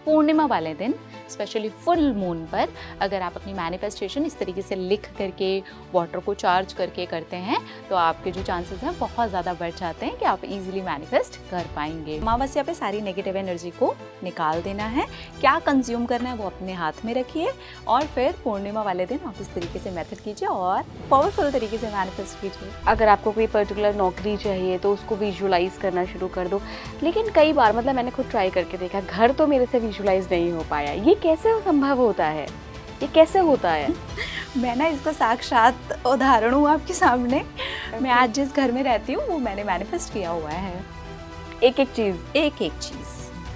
पूर्णिमा वाले दिन, specially full moon पर अगर आप अपनी मैनिफेस्टेशन इस तरीके से लिख करके वाटर को चार्ज करके करते हैं तो आपके जो चांसेस हैं बहुत ज़्यादा बढ़ जाते हैं कि आप इजीली मैनिफेस्ट कर पाएंगे। अमावस्या पे सारी नेगेटिव एनर्जी को निकाल देना है। क्या कंज्यूम करना है वो अपने हाथ में रखिए और फिर पूर्णिमा वाले दिन आप इस तरीके से मेथड कीजिए और पावरफुल तरीके से मैनिफेस्ट कीजिए। अगर आपको कोई पर्टिकुलर नौकरी चाहिए तो उसको विजुअलाइज करना शुरू कर दो। लेकिन कई बार मतलब मैंने खुद ट्राई करके देखा, घर तो मेरे से विजुअलाइज नहीं हो पाया। ये कैसे संभव होता है? ये कैसे होता है? मैं ना इसका साक्षात उदाहरण हूँ आपके सामने। मैं आज जिस घर में रहती हूँ वो मैंने मैनिफेस्ट किया हुआ है। एक एक चीज़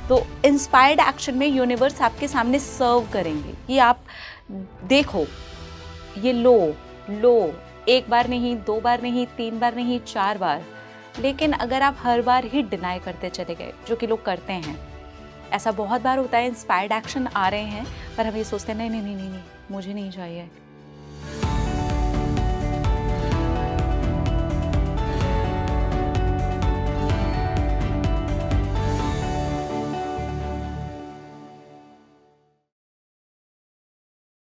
तो इंस्पायर्ड एक्शन में यूनिवर्स आपके सामने सर्व करेंगे कि आप देखो, ये लो, एक बार नहीं, 2 बार नहीं, 3 बार नहीं, 4 बार। लेकिन अगर आप हर बार ही डिनाई करते चले गए, जो कि लोग करते हैं, ऐसा बहुत बार होता है, इंस्पायर्ड एक्शन आ रहे हैं पर हम ये सोचते हैं नहीं, मुझे नहीं चाहिए।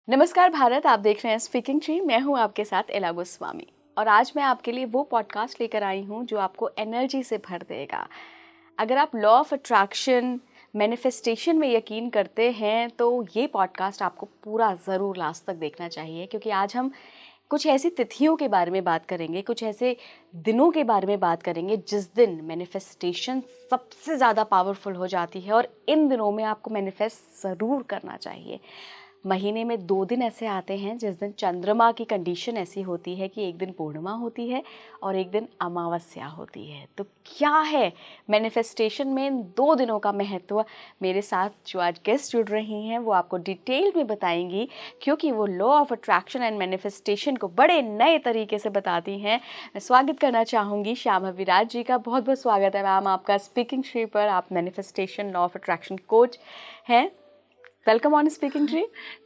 नमस्कार भारत, आप देख रहे हैं स्पीकिंग ट्री। मैं हूं आपके साथ एला गोस्वामी और आज मैं आपके लिए वो पॉडकास्ट लेकर आई हूं जो आपको एनर्जी से भर देगा। अगर आप लॉ ऑफ अट्रैक्शन, मैनिफेस्टेशन में यकीन करते हैं तो ये पॉडकास्ट आपको पूरा ज़रूर लास्ट तक देखना चाहिए, क्योंकि आज हम कुछ ऐसी तिथियों के बारे में बात करेंगे, कुछ ऐसे दिनों के बारे में बात करेंगे जिस दिन मैनिफेस्टेशन सबसे ज़्यादा पावरफुल हो जाती है और इन दिनों में आपको मैनिफेस्ट ज़रूर करना चाहिए। महीने में 2 दिन ऐसे आते हैं जिस दिन चंद्रमा की कंडीशन ऐसी होती है कि एक दिन पूर्णिमा होती है और एक दिन अमावस्या होती है। तो क्या है मैनिफेस्टेशन में इन 2 दिनों का महत्व? मेरे साथ जो आज गेस्ट जुड़ रही हैं वो आपको डिटेल में बताएंगी, क्योंकि वो law of attraction and manifestation को बड़े नए तरीके से बताती हैं। मैं स्वागत करना चाहूँगी श्याम अविराज जी का। बहुत बहुत स्वागत है मैम आपका स्पीकिंग ट्री पर। आप manifestation, law of attraction coach हैं। Welcome on Speaking Tree.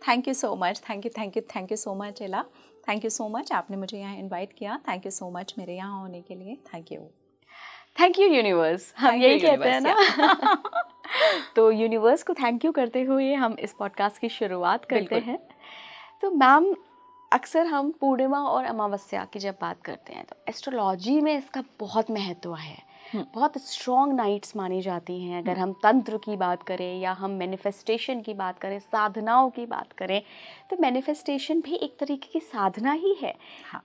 Thank you so much, thank you so much Ella. Thank you so much, आपने मुझे यहाँ इनवाइट किया। थैंक यू सो मच मेरे यहाँ होने के लिए। थैंक यू यूनिवर्स, हम यही कहते हैं ना। तो यूनिवर्स को थैंक यू करते हुए हम इस पॉडकास्ट की शुरुआत करते हैं। तो मैम, अक्सर हम पूर्णिमा और अमावस्या की जब बात करते हैं तो एस्ट्रोलॉजी में इसका बहुत महत्व है। बहुत स्ट्रॉन्ग नाइट्स मानी जाती हैं। अगर हम तंत्र की बात करें या हम मैनिफेस्टेशन की बात करें, साधनाओं की बात करें, तो मैनिफेस्टेशन भी एक तरीके की साधना ही है।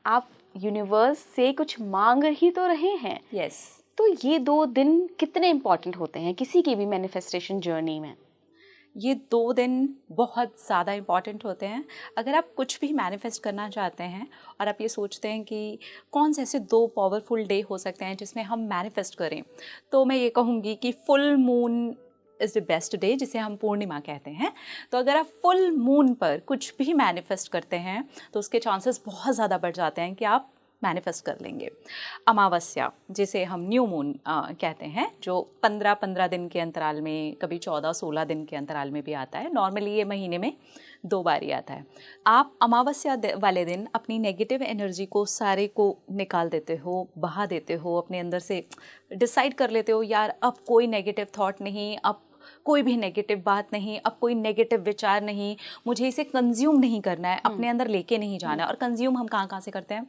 आप यूनिवर्स से कुछ मांग ही तो रहे हैं। यस। तो ये 2 दिन कितने इम्पॉर्टेंट होते हैं किसी की भी मैनिफेस्टेशन जर्नी में? ये 2 दिन बहुत ज़्यादा इम्पॉर्टेंट होते हैं। अगर आप कुछ भी मैनिफेस्ट करना चाहते हैं और आप ये सोचते हैं कि कौन से ऐसे 2 पावरफुल डे हो सकते हैं जिसमें हम मैनिफेस्ट करें, तो मैं ये कहूँगी कि full moon is the best day, जिसे हम पूर्णिमा कहते हैं। तो अगर आप फुल मून पर कुछ भी मैनिफेस्ट करते हैं तो उसके चांसेस बहुत ज़्यादा बढ़ जाते हैं कि आप मैनिफेस्ट कर लेंगे। अमावस्या, जिसे हम न्यू मून कहते हैं, जो 15-15 दिन के अंतराल में, कभी 14-16 दिन के अंतराल में भी आता है। नॉर्मली ये महीने में 2 बार ही आता है। आप अमावस्या वाले दिन अपनी नेगेटिव एनर्जी को सारे को निकाल देते हो, बहा देते हो, अपने अंदर से डिसाइड कर लेते हो यार अब कोई नेगेटिव थॉट नहीं, अब कोई भी नेगेटिव बात नहीं, अब कोई नेगेटिव विचार नहीं, मुझे इसे कंज्यूम नहीं करना है, अपने अंदर लेके नहीं जाना है। और कंज्यूम हम कहाँ से करते हैं?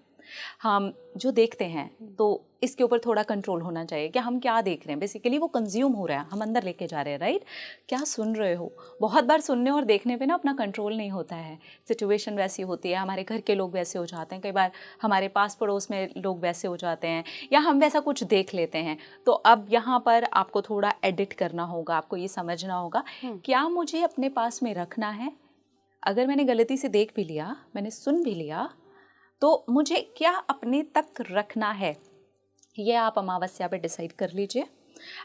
हम जो देखते हैं, तो इसके ऊपर थोड़ा कंट्रोल होना चाहिए कि हम क्या देख रहे हैं। बेसिकली वो कंज्यूम हो रहा है, हम अंदर लेके जा रहे हैं, राइट? क्या सुन रहे हो? बहुत बार सुनने और देखने पे ना अपना कंट्रोल नहीं होता है। सिचुएशन वैसी होती है, हमारे घर के लोग वैसे हो जाते हैं, कई बार हमारे पास पड़ोस में लोग वैसे हो जाते हैं, या हम वैसा कुछ देख लेते हैं। तो अब यहाँ पर आपको थोड़ा एडिट करना होगा, आपको ये समझना होगा क्या मुझे अपने पास में रखना है। अगर मैंने गलती से देख भी लिया, मैंने सुन भी लिया, तो मुझे क्या अपने तक रखना है, ये आप अमावस्या पे डिसाइड कर लीजिए।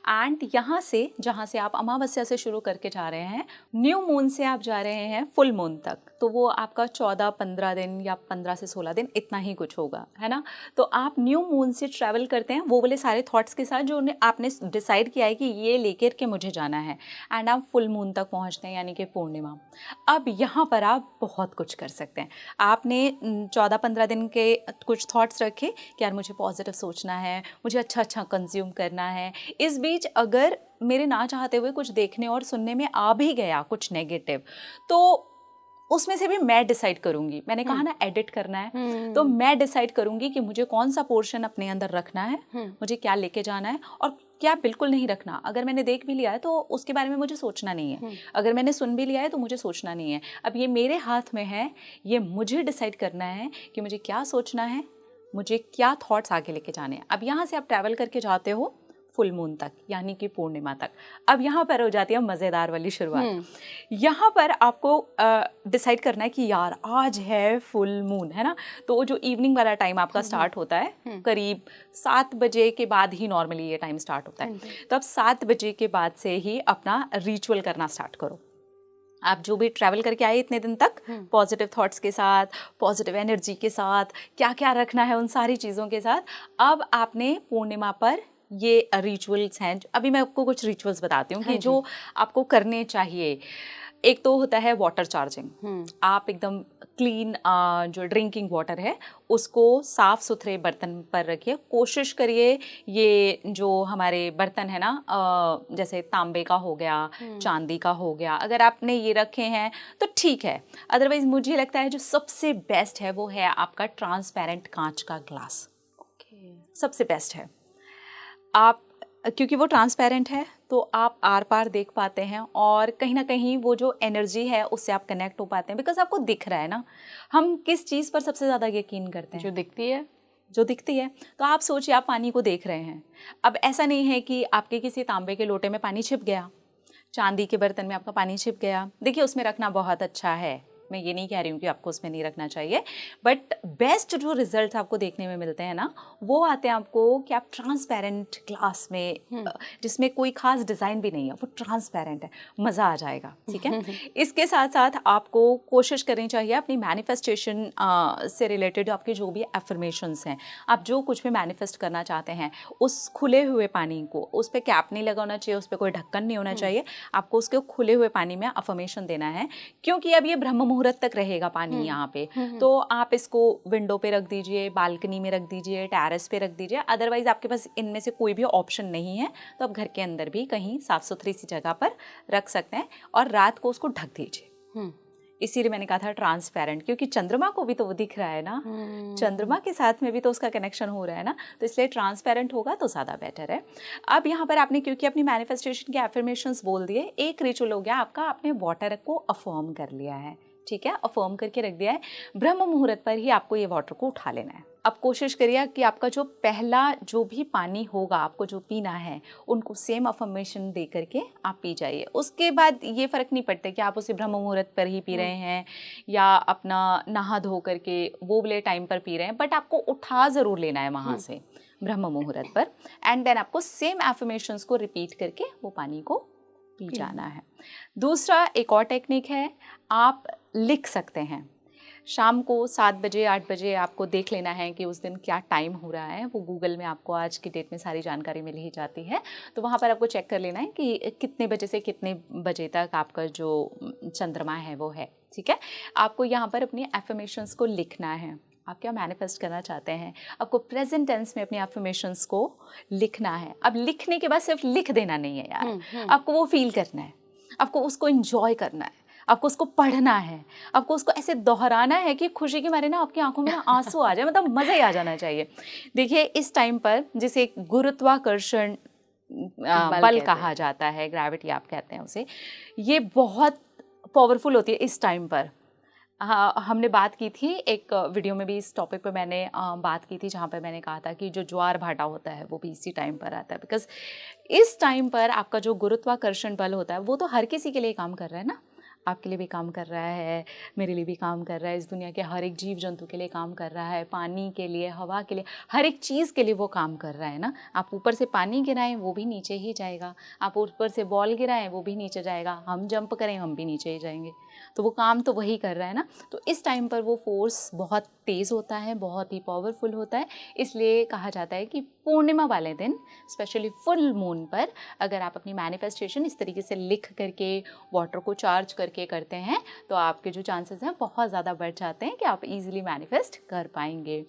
एंड यहाँ से, जहाँ से आप अमावस्या से शुरू करके जा रहे हैं, न्यू मून से आप जा रहे हैं फुल मून तक, तो वो आपका 14-15 दिन या 15 से 16 दिन इतना ही कुछ होगा, है ना? तो आप न्यू मून से ट्रैवल करते हैं वो वाले सारे थॉट्स के साथ जो आपने डिसाइड किया है कि ये लेकर के मुझे जाना है, एंड आप फुल मून तक पहुँचते हैं, यानी कि पूर्णिमा। अब यहाँ पर आप बहुत कुछ कर सकते हैं। आपने 14-15 दिन के कुछ थॉट्स रखे कि यार मुझे पॉजिटिव सोचना है, मुझे अच्छा कंज्यूम करना है, इस बीच अगर मेरे ना चाहते हुए कुछ देखने और सुनने में आ भी गया कुछ नेगेटिव, तो उसमें से भी मैं डिसाइड करूंगी। मैंने कहा ना एडिट करना है, तो मैं डिसाइड करूंगी कि मुझे कौन सा पोर्शन अपने अंदर रखना है, मुझे क्या लेके जाना है और क्या बिल्कुल नहीं रखना। अगर मैंने देख भी लिया है तो उसके बारे में मुझे सोचना नहीं है, अगर मैंने सुन भी लिया है तो मुझे सोचना नहीं है। अब ये मेरे हाथ में है, ये मुझे डिसाइड करना है कि मुझे क्या सोचना है, मुझे क्या थॉट्स आगे लेके जाने हैं। अब यहाँ से आप ट्रैवल करके जाते हो फुल मून तक, यानी कि पूर्णिमा तक। अब यहाँ पर हो जाती है मज़ेदार वाली शुरुआत। यहाँ पर आपको डिसाइड करना है कि यार आज है फुल मून, है ना। तो जो इवनिंग वाला टाइम आपका स्टार्ट होता है करीब 7 बजे के बाद ही नॉर्मली ये टाइम स्टार्ट होता है। तो अब 7 बजे के बाद से ही अपना रिचुअल करना स्टार्ट करो। आप जो भी ट्रैवल करके आए इतने दिन तक पॉजिटिव थॉट्स के साथ, पॉजिटिव एनर्जी के साथ, क्या क्या रखना है उन सारी चीज़ों के साथ, अब आपने पूर्णिमा पर ये रिचुअल्स हैं। अभी मैं आपको कुछ रिचुअल्स बताती हूँ कि जो आपको करने चाहिए। एक तो होता है वाटर चार्जिंग। आप एकदम क्लीन जो ड्रिंकिंग वाटर है उसको साफ़ सुथरे बर्तन पर रखिए। कोशिश करिए ये जो हमारे बर्तन है ना, जैसे तांबे का हो गया, चांदी का हो गया, अगर आपने ये रखे हैं तो ठीक है। अदरवाइज़ मुझे लगता है जो सबसे बेस्ट है वो है आपका ट्रांसपेरेंट कांच का ग्लास। सबसे बेस्ट है। आप क्योंकि वो ट्रांसपेरेंट है तो आप आर पार देख पाते हैं और कहीं ना कहीं वो जो एनर्जी है उससे आप कनेक्ट हो पाते हैं, बिकॉज आपको दिख रहा है ना। हम किस चीज़ पर सबसे ज़्यादा यकीन करते हैं? जो दिखती है। जो दिखती है। तो आप सोचिए आप पानी को देख रहे हैं। अब ऐसा नहीं है कि आपके किसी तांबे के लोटे में पानी छिप गया, चांदी के बर्तन में आपका पानी छिप गया। देखिए उसमें रखना बहुत अच्छा है, मैं ये नहीं कह रही हूँ कि आपको उसमें नहीं रखना चाहिए, बट बेस्ट जो रिजल्ट्स आपको देखने में मिलते हैं ना वो आते हैं आपको कि आप ट्रांसपेरेंट ग्लास में, जिसमें कोई खास डिज़ाइन भी नहीं है, वो ट्रांसपेरेंट है, मज़ा आ जाएगा। ठीक है। इसके साथ साथ आपको कोशिश करनी चाहिए अपनी मैनिफेस्टेशन से रिलेटेड आपके जो भी एफर्मेशंस हैं, आप जो कुछ भी मैनिफेस्ट करना चाहते हैं, उस खुले हुए पानी को, उस पर कैप नहीं लगा होना चाहिए, उस पर कोई ढक्कन नहीं होना चाहिए, आपको उसके खुले हुए पानी में अफर्मेशन देना है। क्योंकि अब ये ब्रह्म मुहूर्त तक रहेगा पानी यहाँ पे, तो आप इसको विंडो पे रख दीजिए, बालकनी में रख दीजिए, टेरेस पे रख दीजिए। अदरवाइज आपके पास इनमें से कोई भी ऑप्शन नहीं है तो आप घर के अंदर भी कहीं साफ सुथरी सी जगह पर रख सकते हैं और रात को उसको ढक दीजिए। इसीलिए मैंने कहा था ट्रांसपेरेंट, क्योंकि चंद्रमा को भी तो वो दिख रहा है ना, चंद्रमा के साथ में भी तो उसका कनेक्शन हो रहा है ना, तो इसलिए ट्रांसपेरेंट होगा तो ज़्यादा बेटर है। अब यहाँ पर आपने क्योंकि अपनी मैनिफेस्टेशन के एफर्मेशंस बोल दिए, एक रिचुअल हो गया आपका, आपने वाटर को अफर्म कर लिया है। ठीक है, अफर्म करके रख दिया है। ब्रह्म मुहूर्त पर ही आपको ये वाटर को उठा लेना है। अब कोशिश करिए कि आपका जो पहला जो भी पानी होगा आपको जो पीना है उनको सेम अफर्मेशन दे करके आप पी जाइए। उसके बाद ये फ़र्क नहीं पड़ता कि आप उसे ब्रह्म मुहूर्त पर ही पी रहे हैं या अपना नहा धो करके वो वाले टाइम पर पी रहे हैं, बट आपको उठा ज़रूर लेना है वहाँ से ब्रह्म मुहूर्त पर, एंड देन आपको सेम एफर्मेशंस को रिपीट करके वो पानी को पी जाना है। दूसरा एक और टेक्निक है, आप लिख सकते हैं। शाम को 7 बजे 8 बजे आपको देख लेना है कि उस दिन क्या टाइम हो रहा है। वो गूगल में आपको आज की डेट में सारी जानकारी मिल ही जाती है, तो वहाँ पर आपको चेक कर लेना है कि कितने बजे से कितने बजे तक आपका जो चंद्रमा है वो है। ठीक है, आपको यहाँ पर अपनी एफर्मेशंस को लिखना है। आप क्या मैनिफेस्ट करना चाहते हैं, आपको प्रेजेंट टेंस में अपनी एफर्मेशंस को लिखना है। अब लिखने के बाद सिर्फ लिख देना नहीं है यार, आपको वो फील करना है, आपको उसको एंजॉय करना है, आपको उसको पढ़ना है, आपको उसको ऐसे दोहराना है कि खुशी के मारे ना आपकी आंखों में ना आंसू आ जाए, मतलब मज़ा ही आ जाना चाहिए। देखिए इस टाइम पर जिसे गुरुत्वाकर्षण बल कहा जाता है, ग्रेविटी आप कहते हैं उसे, ये बहुत पावरफुल होती है इस टाइम पर। हाँ, हमने बात की थी एक वीडियो में भी इस टॉपिक पर मैंने बात की थी, जहाँ पर मैंने कहा था कि जो ज्वार भाटा होता है वो भी इसी टाइम पर आता है, बिकॉज इस टाइम पर आपका जो गुरुत्वाकर्षण बल होता है वो तो हर किसी के लिए काम कर रहा है ना, आपके लिए भी काम कर रहा है, मेरे लिए भी काम कर रहा है, इस दुनिया के हर एक जीव जंतु के लिए काम कर रहा है, पानी के लिए, हवा के लिए, हर एक चीज़ के लिए वो काम कर रहा है ना। आप ऊपर से पानी गिराएं वो भी नीचे ही जाएगा, आप ऊपर से बॉल गिराएं वो भी नीचे जाएगा, हम जंप करें हम भी नीचे ही जाएंगे। तो वो काम तो वही कर रहा है ना। तो इस टाइम पर वो फोर्स बहुत तेज़ होता है, बहुत ही पावरफुल होता है। इसलिए कहा जाता है कि पूर्णिमा वाले दिन, स्पेशली फुल मून पर, अगर आप अपनी मैनिफेस्टेशन इस तरीके से लिख करके, वाटर को चार्ज करके करते हैं, तो आपके जो चांसेस हैं बहुत ज़्यादा बढ़ जाते हैं कि आप इजीली मैनिफेस्ट कर पाएंगे।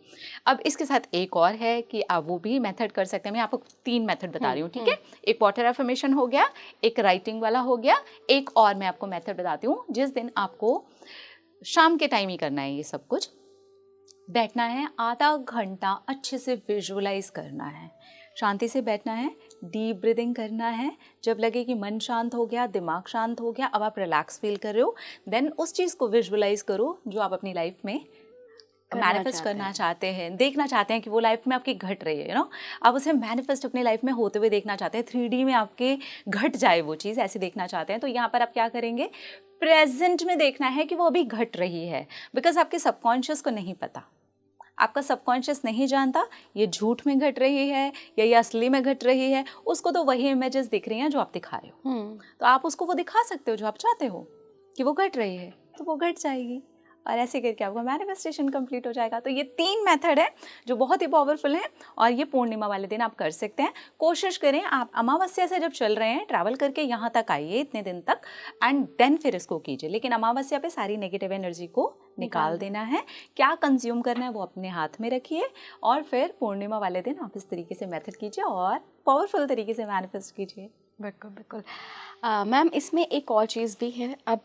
अब इसके साथ एक और है कि आप वो भी मेथड कर सकते हैं। मैं आपको 3 मेथड बता रही हूँ, ठीक है। एक वाटर एफर्मेशन हो गया, एक राइटिंग वाला हो गया, एक और मैं आपको मेथड बताती हूँ जिस दिन आपको शाम के टाइम ही करना है। ये सब कुछ बैठना है, आधा घंटा अच्छे से विजुअलाइज करना है, शांति से बैठना है, डीप ब्रीदिंग करना है। जब लगे कि मन शांत हो गया, दिमाग शांत हो गया, अब आप रिलैक्स फील कर रहे हो, देन उस चीज़ को विजुअलाइज करो जो आप अपनी लाइफ में मैनिफेस्ट करना चाहते हैं, देखना चाहते हैं कि वो लाइफ में आपकी घट रही है, यू नो। आप उसे मैनिफेस्ट अपनी लाइफ में होते हुए देखना चाहते हैं, 3D में आपके घट जाए वो चीज़, ऐसे देखना चाहते हैं। तो यहाँ पर आप क्या करेंगे, प्रेजेंट में देखना है कि वो अभी घट रही है, बिकॉज आपके सबकॉन्शियस को नहीं पता, आपका सबकॉन्शियस नहीं जानता ये झूठ में घट रही है या ये असली में घट रही है। उसको तो वही इमेजेस दिख रही हैं जो आप दिखा रहे हो। तो आप उसको वो दिखा सकते हो जो आप चाहते हो कि वो घट रही है, तो वो घट जाएगी और ऐसे करके आपका मैनिफेस्टेशन कंप्लीट हो जाएगा। तो ये 3 मेथड है जो बहुत ही पावरफुल हैं और ये पूर्णिमा वाले दिन आप कर सकते हैं। कोशिश करें, आप अमावस्या से जब चल रहे हैं ट्रैवल करके यहाँ तक आइए इतने दिन तक, एंड देन फिर इसको कीजिए। लेकिन अमावस्या पे सारी नेगेटिव एनर्जी को निकाल देना है। क्या कंज्यूम करना है वो अपने हाथ में रखिए और फिर पूर्णिमा वाले दिन आप इस तरीके से मेथड कीजिए और पावरफुल तरीके से मैनिफेस्ट कीजिए। बिल्कुल बिल्कुल। मैम, इसमें एक और चीज़ भी है अब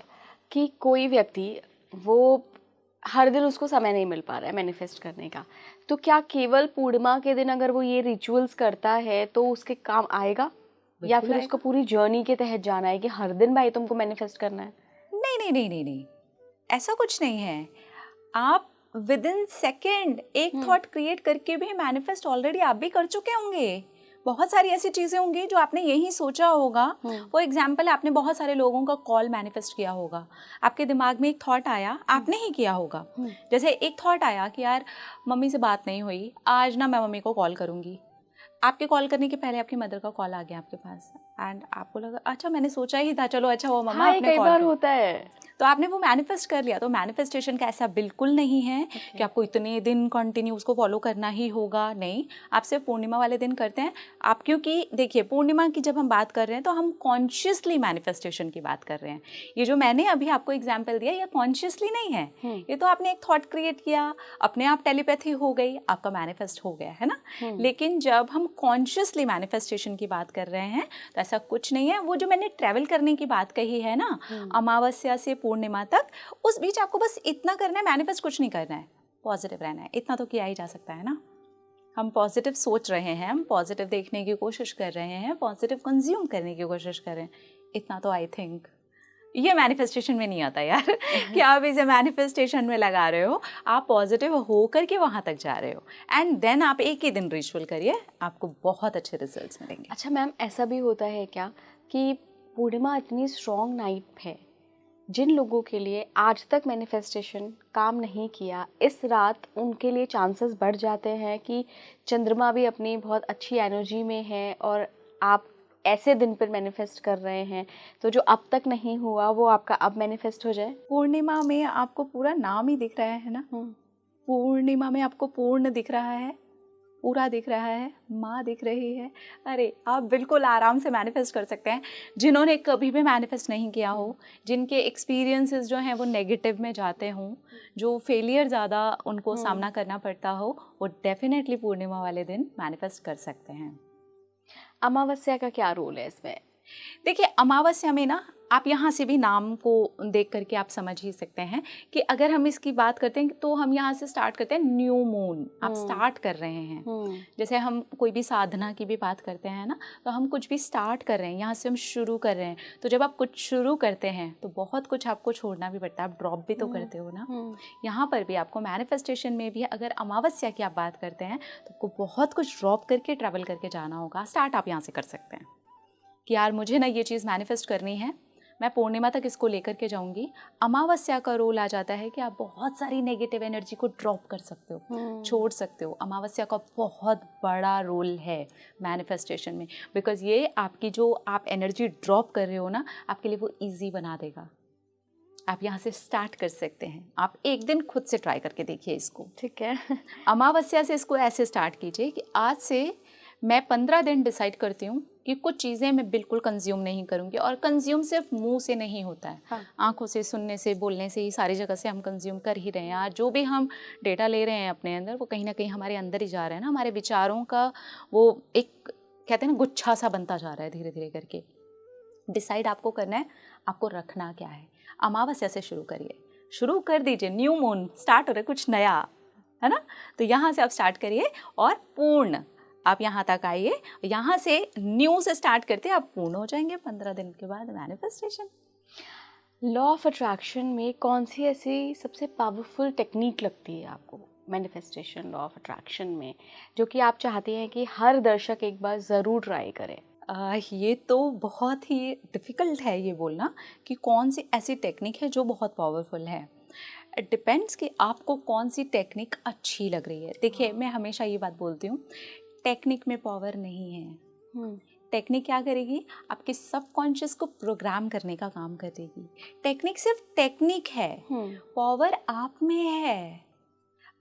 कि कोई व्यक्ति वो हर दिन उसको समय नहीं मिल पा रहा है मैनिफेस्ट करने का, तो क्या केवल पूर्णिमा के दिन अगर वो ये रिचुअल्स करता है तो उसके काम आएगा, या फिर उसको पूरी जर्नी के तहत जाना है कि हर दिन भाई तुमको मैनिफेस्ट करना है? नहीं नहीं नहीं नहीं नहीं, ऐसा कुछ नहीं है। आप विद इन सेकेंड एक थॉट क्रिएट करके भी मैनिफेस्ट ऑलरेडी आप भी कर चुके होंगे। बहुत सारी ऐसी चीज़ें होंगी जो आपने यही सोचा होगा। फॉर एग्जाम्पल, आपने बहुत सारे लोगों का कॉल मैनिफेस्ट किया होगा। आपके दिमाग में एक थॉट आया, आपने ही किया होगा। जैसे एक थॉट आया कि यार मम्मी से बात नहीं हुई, आज ना मैं मम्मी को कॉल करूँगी। आपके कॉल करने के पहले आपकी मदर का कॉल आ गया आपके पास एंड आपको लगा अच्छा मैंने सोचा ही था, चलो अच्छा वो मम्मा आपने कई बार होता है, तो आपने वो मैनिफेस्ट कर लिया। तो मैनिफेस्टेशन का ऐसा बिल्कुल नहीं है कि आपको इतने दिन कंटिन्यू उसको फॉलो करना ही होगा। नहीं, आप सिर्फ पूर्णिमा वाले दिन करते हैं आप, क्योंकि देखिए पूर्णिमा की जब हम बात कर रहे हैं तो हम कॉन्शियसली मैनिफेस्टेशन की बात कर रहे हैं। ये जो मैंने अभी आपको एग्जाम्पल दिया ये कॉन्शियसली नहीं है, ये तो आपने एक थॉट क्रिएट किया, अपने आप टेलीपैथी हो गई, आपका मैनिफेस्ट हो गया है ना। लेकिन जब हम कॉन्शियसली मैनिफेस्टेशन की बात कर रहे हैं तो ऐसा कुछ नहीं है। वो जो मैंने ट्रैवल करने की बात कही है ना, अमावस्या से पूर्णिमा तक, उस बीच आपको बस इतना करना है, मैनिफेस्ट कुछ नहीं करना है, पॉजिटिव रहना है। इतना तो किया ही जा सकता है ना। हम पॉजिटिव सोच रहे हैं, हम पॉजिटिव देखने की कोशिश कर रहे हैं, पॉजिटिव कंज्यूम करने की कोशिश कर रहे हैं, इतना तो आई थिंक ये मैनिफेस्टेशन में नहीं आता यार कि आप इसे मैनिफेस्टेशन में लगा रहे हो। आप पॉजिटिव हो करके वहाँ तक जा रहे हो एंड देन आप एक ही दिन रिचुअल करिए, आपको बहुत अच्छे रिजल्ट्स मिलेंगे। अच्छा मैम, ऐसा भी होता है क्या कि पूर्णिमा इतनी स्ट्रॉन्ग नाइट है, जिन लोगों के लिए आज तक मैनिफेस्टेशन काम नहीं किया, इस रात उनके लिए चांसेस बढ़ जाते हैं कि चंद्रमा भी अपनी बहुत अच्छी एनर्जी में है और आप ऐसे दिन पर मैनिफेस्ट कर रहे हैं, तो जो अब तक नहीं हुआ वो आपका अब मैनिफेस्ट हो जाए? पूर्णिमा में आपको पूरा नाम ही दिख रहा है ना, पूर्णिमा में आपको पूर्ण दिख रहा है, पूरा दिख रहा है, माँ दिख रही है। अरे आप बिल्कुल आराम से मैनिफेस्ट कर सकते हैं। जिन्होंने कभी भी मैनिफेस्ट नहीं किया हो, जिनके एक्सपीरियंसेस जो हैं वो नेगेटिव में जाते हों, जो फेलियर ज़्यादा उनको सामना करना पड़ता हो, वो डेफिनेटली पूर्णिमा वाले दिन मैनिफेस्ट कर सकते हैं। अमावस्या का क्या रोल है इसमें? देखिए अमावस्या में ना आप यहाँ से भी नाम को देख करके आप समझ ही सकते हैं कि अगर हम इसकी बात करते हैं तो हम यहाँ से स्टार्ट करते हैं न्यू मून, आप स्टार्ट कर रहे हैं। जैसे हम कोई भी साधना की भी बात करते हैं ना, तो हम कुछ भी स्टार्ट कर रहे हैं, यहाँ से हम शुरू कर रहे हैं। तो जब आप कुछ शुरू करते हैं तो बहुत कुछ आपको छोड़ना भी पड़ता है, आप ड्रॉप भी तो करते हो ना। यहाँ पर भी आपको मैनिफेस्टेशन में भी अगर अमावस्या की आप बात करते हैं तो आपको बहुत कुछ ड्रॉप करके ट्रैवल करके जाना होगा। स्टार्ट आप यहाँ से कर सकते हैं कि यार मुझे ना ये चीज़ मैनिफेस्ट करनी है, मैं पूर्णिमा तक इसको लेकर के जाऊंगी। अमावस्या का रोल आ जाता है कि आप बहुत सारी नेगेटिव एनर्जी को ड्रॉप कर सकते हो, छोड़ सकते हो। अमावस्या का बहुत बड़ा रोल है मैनिफेस्टेशन में, बिकॉज ये आपकी जो आप एनर्जी ड्रॉप कर रहे हो ना, आपके लिए वो ईजी बना देगा। आप यहाँ से स्टार्ट कर सकते हैं। आप एक दिन खुद से ट्राई करके देखिए इसको। ठीक है। अमावस्या से इसको ऐसे स्टार्ट कीजिए कि आज से मैं 15 दिन डिसाइड करती हूँ कि कुछ चीज़ें मैं बिल्कुल कंज्यूम नहीं करूँगी। और कंज्यूम सिर्फ मुंह से नहीं होता है, हाँ। आंखों से, सुनने से, बोलने से, ये सारी जगह से हम कंज्यूम कर ही रहे हैं। आज जो भी हम डेटा ले रहे हैं अपने अंदर, वो कहीं ना कहीं हमारे अंदर ही जा रहा है ना। हमारे विचारों का वो एक कहते हैं ना गुच्छा सा बनता जा रहा है धीरे धीरे करके। डिसाइड आपको करना है आपको रखना क्या है। अमावस्या से शुरू करिए, शुरू कर दीजिए। न्यू मून स्टार्ट हो रहा है, कुछ नया है ना। तो यहाँ से आप स्टार्ट करिए और पूर्ण आप यहाँ तक आइए। यहाँ से न्यू से स्टार्ट करते आप पूर्ण हो जाएंगे 15 दिन के बाद। मैनिफेस्टेशन। लॉ ऑफ अट्रैक्शन में कौन सी ऐसी सबसे पावरफुल टेक्निक लगती है आपको मैनिफेस्टेशन लॉ ऑफ अट्रैक्शन में, जो कि आप चाहती हैं कि हर दर्शक एक बार ज़रूर ट्राई करे? ये तो बहुत ही डिफ़िकल्ट है ये बोलना कि कौन सी ऐसी टेक्निक है जो बहुत पावरफुल है। इट डिपेंड्स कि आपको कौन सी टेक्निक अच्छी लग रही है। देखिए, मैं हमेशा ये बात बोलती हूँ, टेक्निक में पावर नहीं है। टेक्निक क्या करेगी? आपके सबकॉन्शियस को प्रोग्राम करने का काम करेगी। टेक्निक सिर्फ टेक्निक है, पावर आप में है,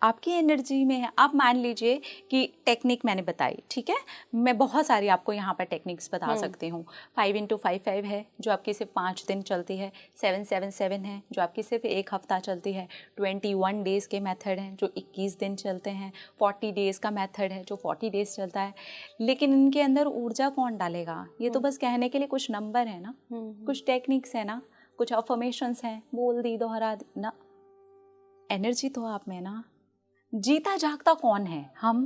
आपकी एनर्जी में है। आप मान लीजिए कि टेक्निक मैंने बताई, ठीक है, मैं बहुत सारी आपको यहाँ पर टेक्निक्स बता सकती हूँ। 5x5 है जो आपकी सिर्फ 5 दिन चलती है। 777 है जो आपकी सिर्फ 1 हफ्ता चलती है। 21 डेज़ के मेथड हैं जो 21 दिन चलते हैं। 40 डेज़ का मेथड है जो 40 डेज़ चलता है। लेकिन इनके अंदर ऊर्जा कौन डालेगा? ये तो बस कहने के लिए कुछ नंबर है ना, कुछ टेक्निक्स है ना, कुछ अफर्मेशंस हैं, बोल दी, दोहरा दी ना। एनर्जी तो आप में ना। जीता जागता कौन है? हम।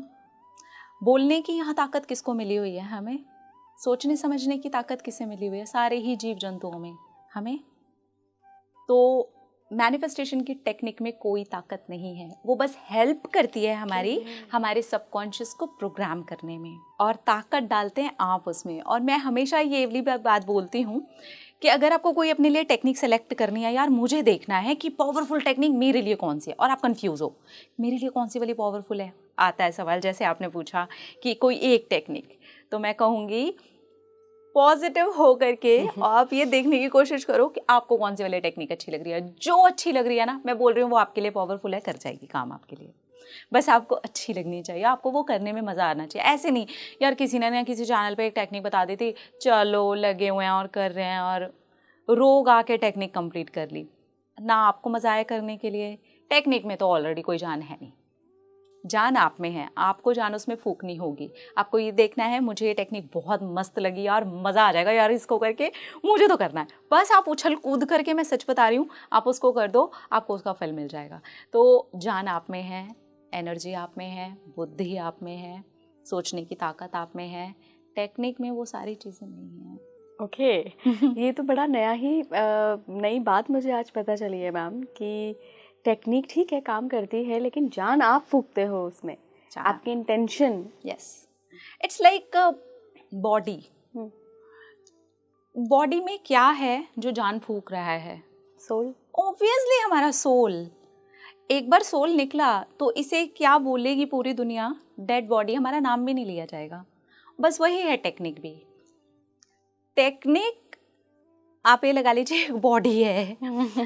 बोलने की यहाँ ताकत किसको मिली हुई है? हमें। सोचने समझने की ताकत किसे मिली हुई है? सारे ही जीव जंतुओं में, हमें। तो मैनिफेस्टेशन की टेक्निक में कोई ताकत नहीं है, वो बस हेल्प करती है हमारे सबकॉन्शियस को प्रोग्राम करने में, और ताकत डालते हैं आप उसमें। और मैं हमेशा ये वाली बात बोलती हूँ कि अगर आपको कोई अपने लिए टेक्निक सेलेक्ट करनी है, यार मुझे देखना है कि पावरफुल टेक्निक मेरे लिए कौन सी है, और आप कंफ्यूज हो मेरे लिए कौन सी वाली पावरफुल है, आता है सवाल जैसे आपने पूछा कि कोई एक टेक्निक, तो मैं कहूँगी पॉजिटिव हो करके आप ये देखने की कोशिश करो कि आपको कौन सी वाली टेक्निक अच्छी लग रही है। जो अच्छी लग रही है ना, मैं बोल रही हूँ वो आपके लिए पावरफुल है, कर जाएगी काम आपके लिए। बस आपको अच्छी लगनी चाहिए, आपको वो करने में मज़ा आना चाहिए। ऐसे नहीं यार किसी ने किसी चैनल पे एक टेक्निक बता दी थी, चलो लगे हुए हैं और कर रहे हैं, और रोग आके टेक्निक कंप्लीट कर ली ना। आपको मज़ा आया करने के लिए? टेक्निक में तो ऑलरेडी कोई जान है नहीं, जान आप में है, आपको जान उसमें फूकनी होगी। आपको ये देखना है मुझे ये टेक्निक बहुत मस्त लगी यार, मज़ा आ जाएगा यार इसको करके, मुझे तो करना है। बस आप उछल कूद करके, मैं सच बता रही हूँ, आप उसको कर दो, आपको उसका फल मिल जाएगा। तो जान आप में है, एनर्जी आप में है, बुद्धि आप में है, सोचने की ताकत आप में है। टेक्निक में वो सारी चीज़ें नहीं हैं। ओके। ये तो बड़ा नया ही नई बात मुझे आज पता चली है मैम, कि टेक्निक ठीक है काम करती है, लेकिन जान आप फूकते हो उसमें, आपकी intention. Yes, it's like body. Body में क्या है जो जान फूक रहा है? सोल। ऑब्वियसली हमारा सोल। एक बार सोल निकला तो इसे क्या बोलेगी पूरी दुनिया? डेड बॉडी, हमारा नाम भी नहीं लिया जाएगा। बस वही है टेक्निक भी। टेक्निक आप ये लगा लीजिए एक बॉडी है,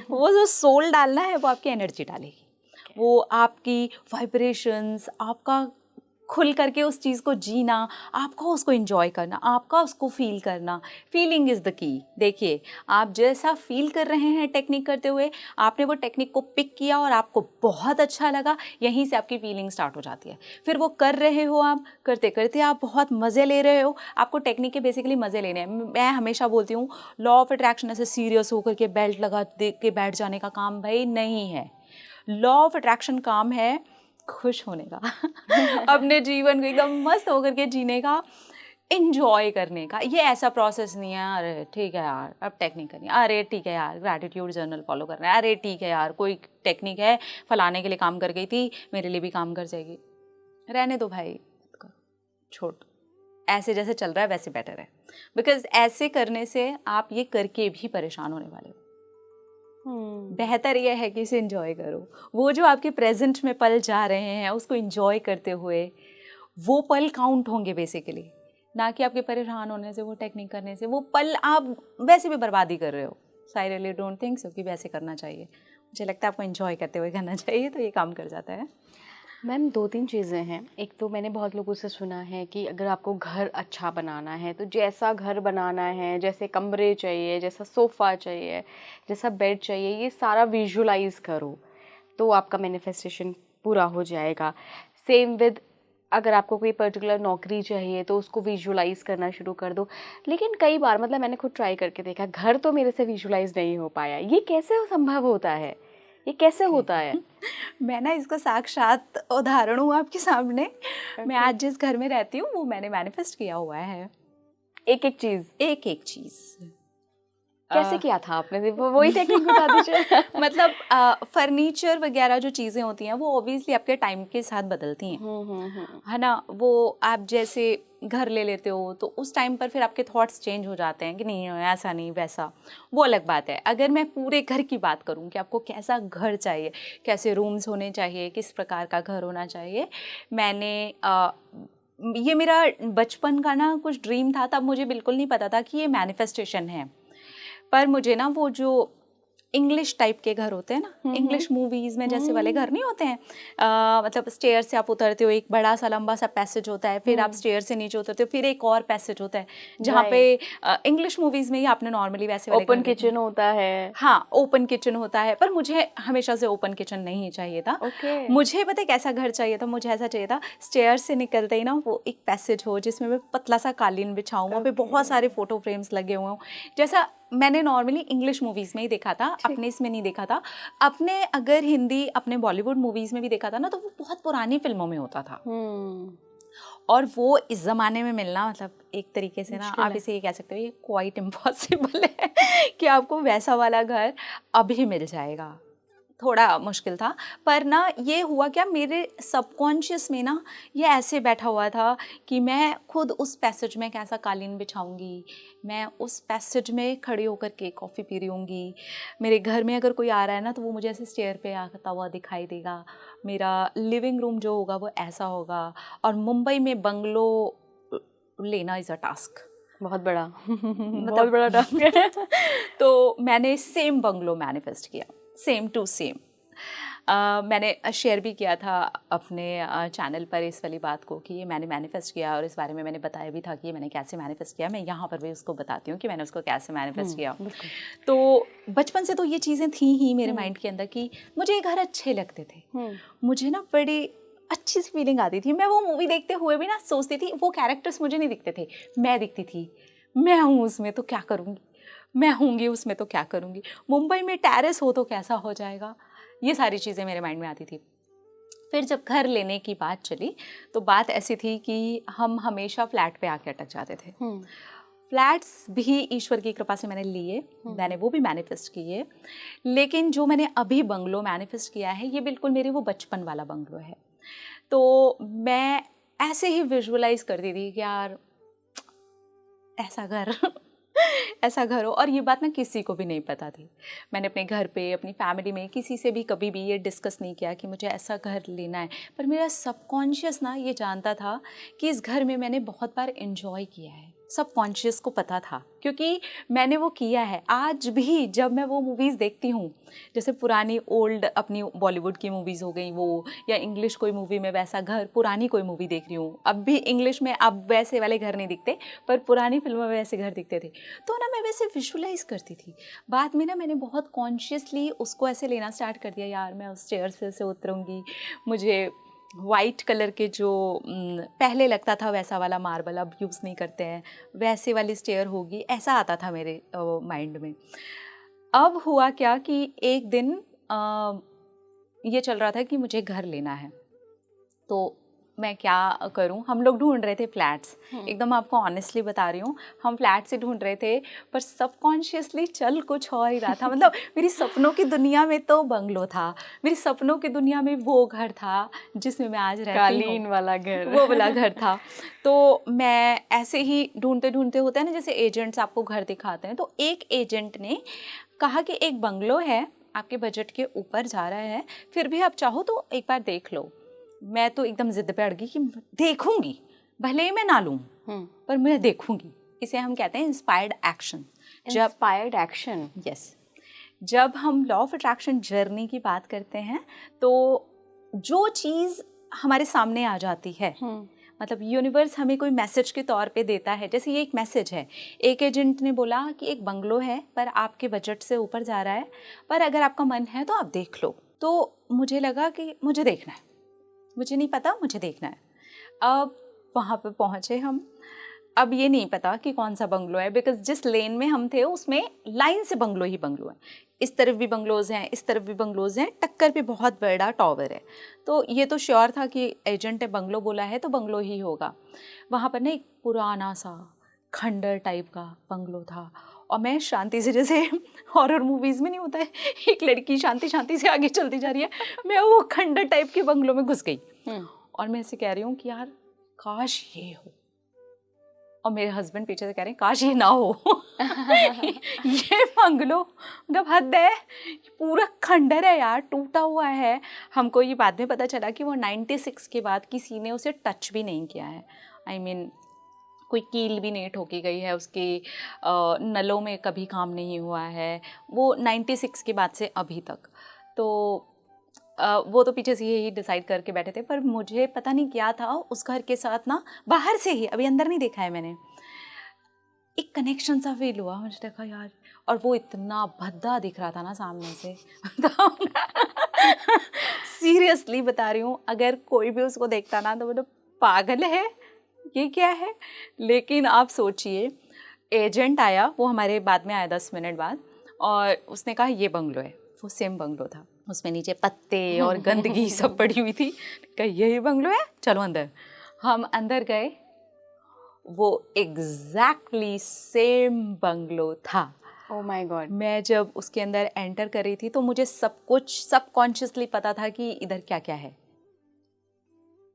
वो जो सोल डालना है वो आपकी एनर्जी डालेगी, वो आपकी वाइब्रेशंस, आपका खुल करके उस चीज़ को जीना, आपका उसको एंजॉय करना, आपका उसको फील करना। Feeling is the key. देखिए, आप जैसा फील कर रहे हैं टेक्निक करते हुए, आपने वो टेक्निक को पिक किया और आपको बहुत अच्छा लगा, यहीं से आपकी फीलिंग स्टार्ट हो जाती है। फिर वो कर रहे हो, आप करते करते आप बहुत मज़े ले रहे हो। आपको टेक्निक के बेसिकली मज़े लेने हैं। मैं हमेशा बोलती हूँ, लॉ ऑफ अट्रैक्शन ऐसे सीरियस होकर के बेल्ट लगा दे के बैठ जाने का काम भाई नहीं है। लॉ ऑफ अट्रैक्शन काम है खुश होने का अपने जीवन को एकदम मस्त होकर के जीने का, इंजॉय करने का। ये ऐसा प्रोसेस नहीं है, अरे ठीक है यार अब टेक्निक करनी है, अरे ठीक है यार ग्रैटिट्यूड जर्नल फॉलो करना है, अरे ठीक है यार कोई टेक्निक है फलाने के लिए काम कर गई थी, मेरे लिए भी काम कर जाएगी। रहने दो भाई, छोड़, ऐसे जैसे चल रहा है वैसे बेटर है। बिकॉज ऐसे करने से आप ये करके भी परेशान होने वाले हो। बेहतर यह है कि इसे एंजॉय करो। वो जो आपके प्रेजेंट में पल जा रहे हैं उसको एंजॉय करते हुए वो पल काउंट होंगे बेसिकली, ना कि आपके परेशान होने से, वो टेक्निक करने से। वो पल आप वैसे भी बर्बादी कर रहे हो, so I really don't think so कि वैसे करना चाहिए। मुझे लगता है आपको एंजॉय करते हुए करना चाहिए, तो ये काम कर जाता है। मैम 2-3 चीज़ें हैं। एक तो मैंने बहुत लोगों से सुना है कि अगर आपको घर अच्छा बनाना है तो जैसा घर बनाना है, जैसे कमरे चाहिए, जैसा सोफ़ा चाहिए, जैसा बेड चाहिए, ये सारा विजुअलाइज़ करो तो आपका मैनिफेस्टेशन पूरा हो जाएगा। सेम विद अगर आपको कोई पर्टिकुलर नौकरी चाहिए तो उसको विजुअलाइज़ करना शुरू कर दो। लेकिन कई बार मतलब मैंने खुद ट्राई करके देखा, घर तो मेरे से विजुअलाइज़ नहीं हो पाया। ये कैसे संभव होता है? ये कैसे होता है? मैं ना इसका साक्षात उदाहरण हूँ आपके सामने। मैं Okay. आज जिस घर में रहती हूँ वो मैंने मैनिफेस्ट किया हुआ है, एक-एक चीज़। एक एक चीज़। कैसे किया था आपने? वो वही टेक्निक बता दीजिए। मतलब फर्नीचर वगैरह जो चीज़ें होती हैं वो ऑब्वियसली आपके टाइम के साथ बदलती हैं, है ना। वो आप जैसे घर ले लेते हो तो उस टाइम पर फिर आपके थॉट्स चेंज हो जाते हैं कि नहीं ऐसा नहीं वैसा, वो अलग बात है। अगर मैं पूरे घर की बात करूं कि आपको कैसा घर चाहिए, कैसे रूम्स होने चाहिए, किस प्रकार का घर होना चाहिए, मैंने ये मेरा बचपन का ना कुछ ड्रीम था। तब मुझे बिल्कुल नहीं पता था कि ये मैनिफेस्टेशन है, पर मुझे ना वो जो इंग्लिश टाइप के घर होते हैं ना, इंग्लिश मूवीज में जैसे वाले घर नहीं होते हैं, मतलब स्टेयर से आप उतरते हो, एक बड़ा सा लंबा सा पैसेज होता है, फिर आप स्टेयर से नीचे उतरते हो, फिर एक और पैसेज होता है, जहाँ पे इंग्लिश मूवीज में ही आपने नॉर्मली वैसे वाले ओपन किचन होता है। हाँ, ओपन किचन होता है, पर मुझे हमेशा से ओपन किचन नहीं चाहिए था। मुझे पता है कैसा घर चाहिए था, मुझे ऐसा चाहिए था स्टेयर से निकलते ही ना वो एक पैसेज हो जिसमें मैं पतला सा कालीन बिछाऊँ, वहाँ पे बहुत सारे फोटो फ्रेम्स लगे हुए हों, जैसा मैंने नॉर्मली इंग्लिश मूवीज़ में ही देखा था, अपने इसमें नहीं देखा था। अपने अगर हिंदी अपने बॉलीवुड मूवीज़ में भी देखा था ना, तो वो बहुत पुरानी फिल्मों में होता था। और वो इस ज़माने में मिलना मतलब एक तरीके से ना आप इसे ये कह सकते हो ये क्वाइट इम्पॉसिबल है कि आपको वैसा वाला घर अभी मिल जाएगा। थोड़ा मुश्किल था, पर ना ये हुआ क्या, मेरे सबकॉन्शियस में ना ये ऐसे बैठा हुआ था कि मैं खुद उस पैसेज में कैसा कालीन बिछाऊंगी, मैं उस पैसेज में खड़ी होकर के कॉफ़ी पी रही होंगी, मेरे घर में अगर कोई आ रहा है ना तो वो मुझे ऐसे स्टेयर पे आता हुआ दिखाई देगा, मेरा लिविंग रूम जो होगा वो ऐसा होगा। और मुंबई में बंगलो लेना इज़ अ टास्क, बहुत बड़ा बहुत बड़ा टास्क है। तो मैंने सेम बंगलो मैनिफेस्ट किया, सेम टू सेम। मैंने शेयर भी किया था अपने चैनल पर इस वाली बात को कि ये मैंने मैनिफेस्ट किया, और इस बारे में मैंने बताया भी था कि ये मैंने कैसे मैनिफेस्ट किया। मैं यहाँ पर भी उसको बताती हूँ कि मैंने उसको कैसे मैनिफेस्ट किया। तो बचपन से तो ये चीज़ें थी ही मेरे माइंड के अंदर कि मुझे ये घर अच्छे लगते थे, मुझे ना बड़ी अच्छी सी फीलिंग आती थी। मैं वो मूवी देखते हुए भी ना सोचती थी वो कैरेक्टर्स मुझे नहीं दिखते थे, मैं दिखती थी, मैं हूँ उसमें तो क्या करूँगी, मैं होंगी उसमें तो क्या करूँगी, मुंबई में टेरेस हो तो कैसा हो जाएगा, ये सारी चीज़ें मेरे माइंड में आती थी। फिर जब घर लेने की बात चली तो बात ऐसी थी कि हम हमेशा फ्लैट पे आके अटक जाते थे। फ्लैट्स भी ईश्वर की कृपा से मैंने लिए, मैंने वो भी मैनिफेस्ट किए, लेकिन जो मैंने अभी बंगलो मैनिफेस्ट किया है ये बिल्कुल मेरी वो बचपन वाला बंगलो है। तो मैं ऐसे ही विजुअलाइज करती थी कि यार ऐसा घर ऐसा घर हो। और ये बात ना किसी को भी नहीं पता थी, मैंने अपने घर पे अपनी फैमिली में किसी से भी कभी भी ये डिस्कस नहीं किया कि मुझे ऐसा घर लेना है, पर मेरा सबकॉन्शियस ना ये जानता था कि इस घर में मैंने बहुत बार एंजॉय किया है, सबकॉन्शियस को पता था क्योंकि मैंने वो किया है। आज भी जब मैं वो मूवीज़ देखती हूँ, जैसे पुरानी ओल्ड अपनी बॉलीवुड की मूवीज़ हो गई वो, या इंग्लिश कोई मूवी में वैसा घर, पुरानी कोई मूवी देख रही हूँ, अब भी इंग्लिश में अब वैसे वाले घर नहीं दिखते, पर पुरानी फिल्मों में वैसे घर दिखते थे, तो ना मैं वैसे विजुअलाइज करती थी। बाद में ना मैंने बहुत कॉन्शियसली उसको ऐसे लेना स्टार्ट कर दिया, यार मैं उस स्टेयर से उतरूँगी, मुझे वाइट कलर के जो पहले लगता था वैसा वाला मार्बल अब यूज़ नहीं करते हैं, वैसे वाली स्टेयर होगी, ऐसा आता था मेरे माइंड में। अब हुआ क्या कि एक दिन ये चल रहा था कि मुझे घर लेना है, तो मैं क्या करूं, हम लोग ढूंढ रहे थे फ्लैट्स, एकदम आपको ऑनेस्टली बता रही हूँ, हम फ्लैट से ढूंढ रहे थे, पर सबकॉन्शियसली चल कुछ और ही रहा था। मतलब मेरी सपनों की दुनिया में तो बंगलो था, मेरी सपनों की दुनिया में वो घर था जिसमें मैं आज रहती हूँ, कालीन वाला घर, वो वाला घर था। तो मैं ऐसे ही ढूंढते ढूंढते, होता है ना जैसे एजेंट्स आपको घर दिखाते हैं, तो एक एजेंट ने कहा कि एक बंगलो है आपके बजट के ऊपर जा रहा है, फिर भी आप चाहो तो एक बार देख लो। मैं तो एकदम जिद पे अड़ गई कि देखूंगी, भले ही मैं ना लूँ पर मैं देखूंगी, इसे हम कहते हैं inspired action. Inspired action, yes. जब हम लॉ ऑफ अट्रैक्शन जर्नी की बात करते हैं तो जो चीज़ हमारे सामने आ जाती है, मतलब यूनिवर्स हमें कोई मैसेज के तौर पे देता है। जैसे ये एक मैसेज है, एक एजेंट ने बोला कि एक बंगलो है पर आपके बजट से ऊपर जा रहा है, पर अगर आपका मन है तो आप देख लो। तो मुझे लगा कि मुझे देखना है, मुझे नहीं पता, मुझे देखना है। अब वहाँ पे पहुँचे हम। अब ये नहीं पता कि कौन सा बंगलो है, बिकॉज जिस लेन में हम थे उसमें लाइन से बंगलो ही बंगलो है। इस तरफ भी बंगलोज हैं, इस तरफ भी बंगलोज हैं, टक्कर पे बहुत बड़ा टॉवर है। तो ये तो श्योर था कि एजेंट ने बंगलो बोला है तो बंगलो ही होगा। वहाँ पर ना एक पुराना सा खंडर टाइप का बंगलो था, और मैं शांति से, जैसे हॉरर मूवीज़ में नहीं होता है एक लड़की शांति शांति से आगे चलती जा रही है, मैं वो खंडर टाइप के बंगलो में घुस गई। और मैं ऐसे कह रही हूँ कि यार काश ये हो, और मेरे हस्बैंड पीछे से कह रहे हैं काश ये ना हो। ये बंगलो मतलब हद है, पूरा खंडर है यार, टूटा हुआ है। हमको ये बाद में पता चला कि वो 96 के बाद किसी ने उसे टच भी नहीं किया है। I mean, कोई कील भी नहीं ठोकी गई है उसकी, नलों में कभी काम नहीं हुआ है वो 96 के बाद से अभी तक। तो वो तो पीछे से यही डिसाइड करके बैठे थे, पर मुझे पता नहीं क्या था उस घर के साथ ना, बाहर से ही, अभी अंदर नहीं देखा है मैंने, एक कनेक्शन सा फील हुआ। मुझे देखा यार, और वो इतना भद्दा दिख रहा था ना सामने से। सीरियसली बता रही हूँ, अगर कोई भी उसको देखता ना तो मतलब पागल है, ये क्या है। लेकिन आप सोचिए, एजेंट आया, वो हमारे बाद में आया 10 मिनट बाद, और उसने कहा ये बंगलो है। वो सेम बंगलो था, उसमें नीचे पत्ते और गंदगी सब पड़ी हुई थी। कहा यही बंगलो है, चलो अंदर। हम अंदर गए, वो एग्जैक्टली सेम बंगलो था। Oh my God. मैं जब उसके अंदर एंटर कर रही थी तो मुझे सब कुछ सबकॉन्शियसली पता था कि इधर क्या क्या है।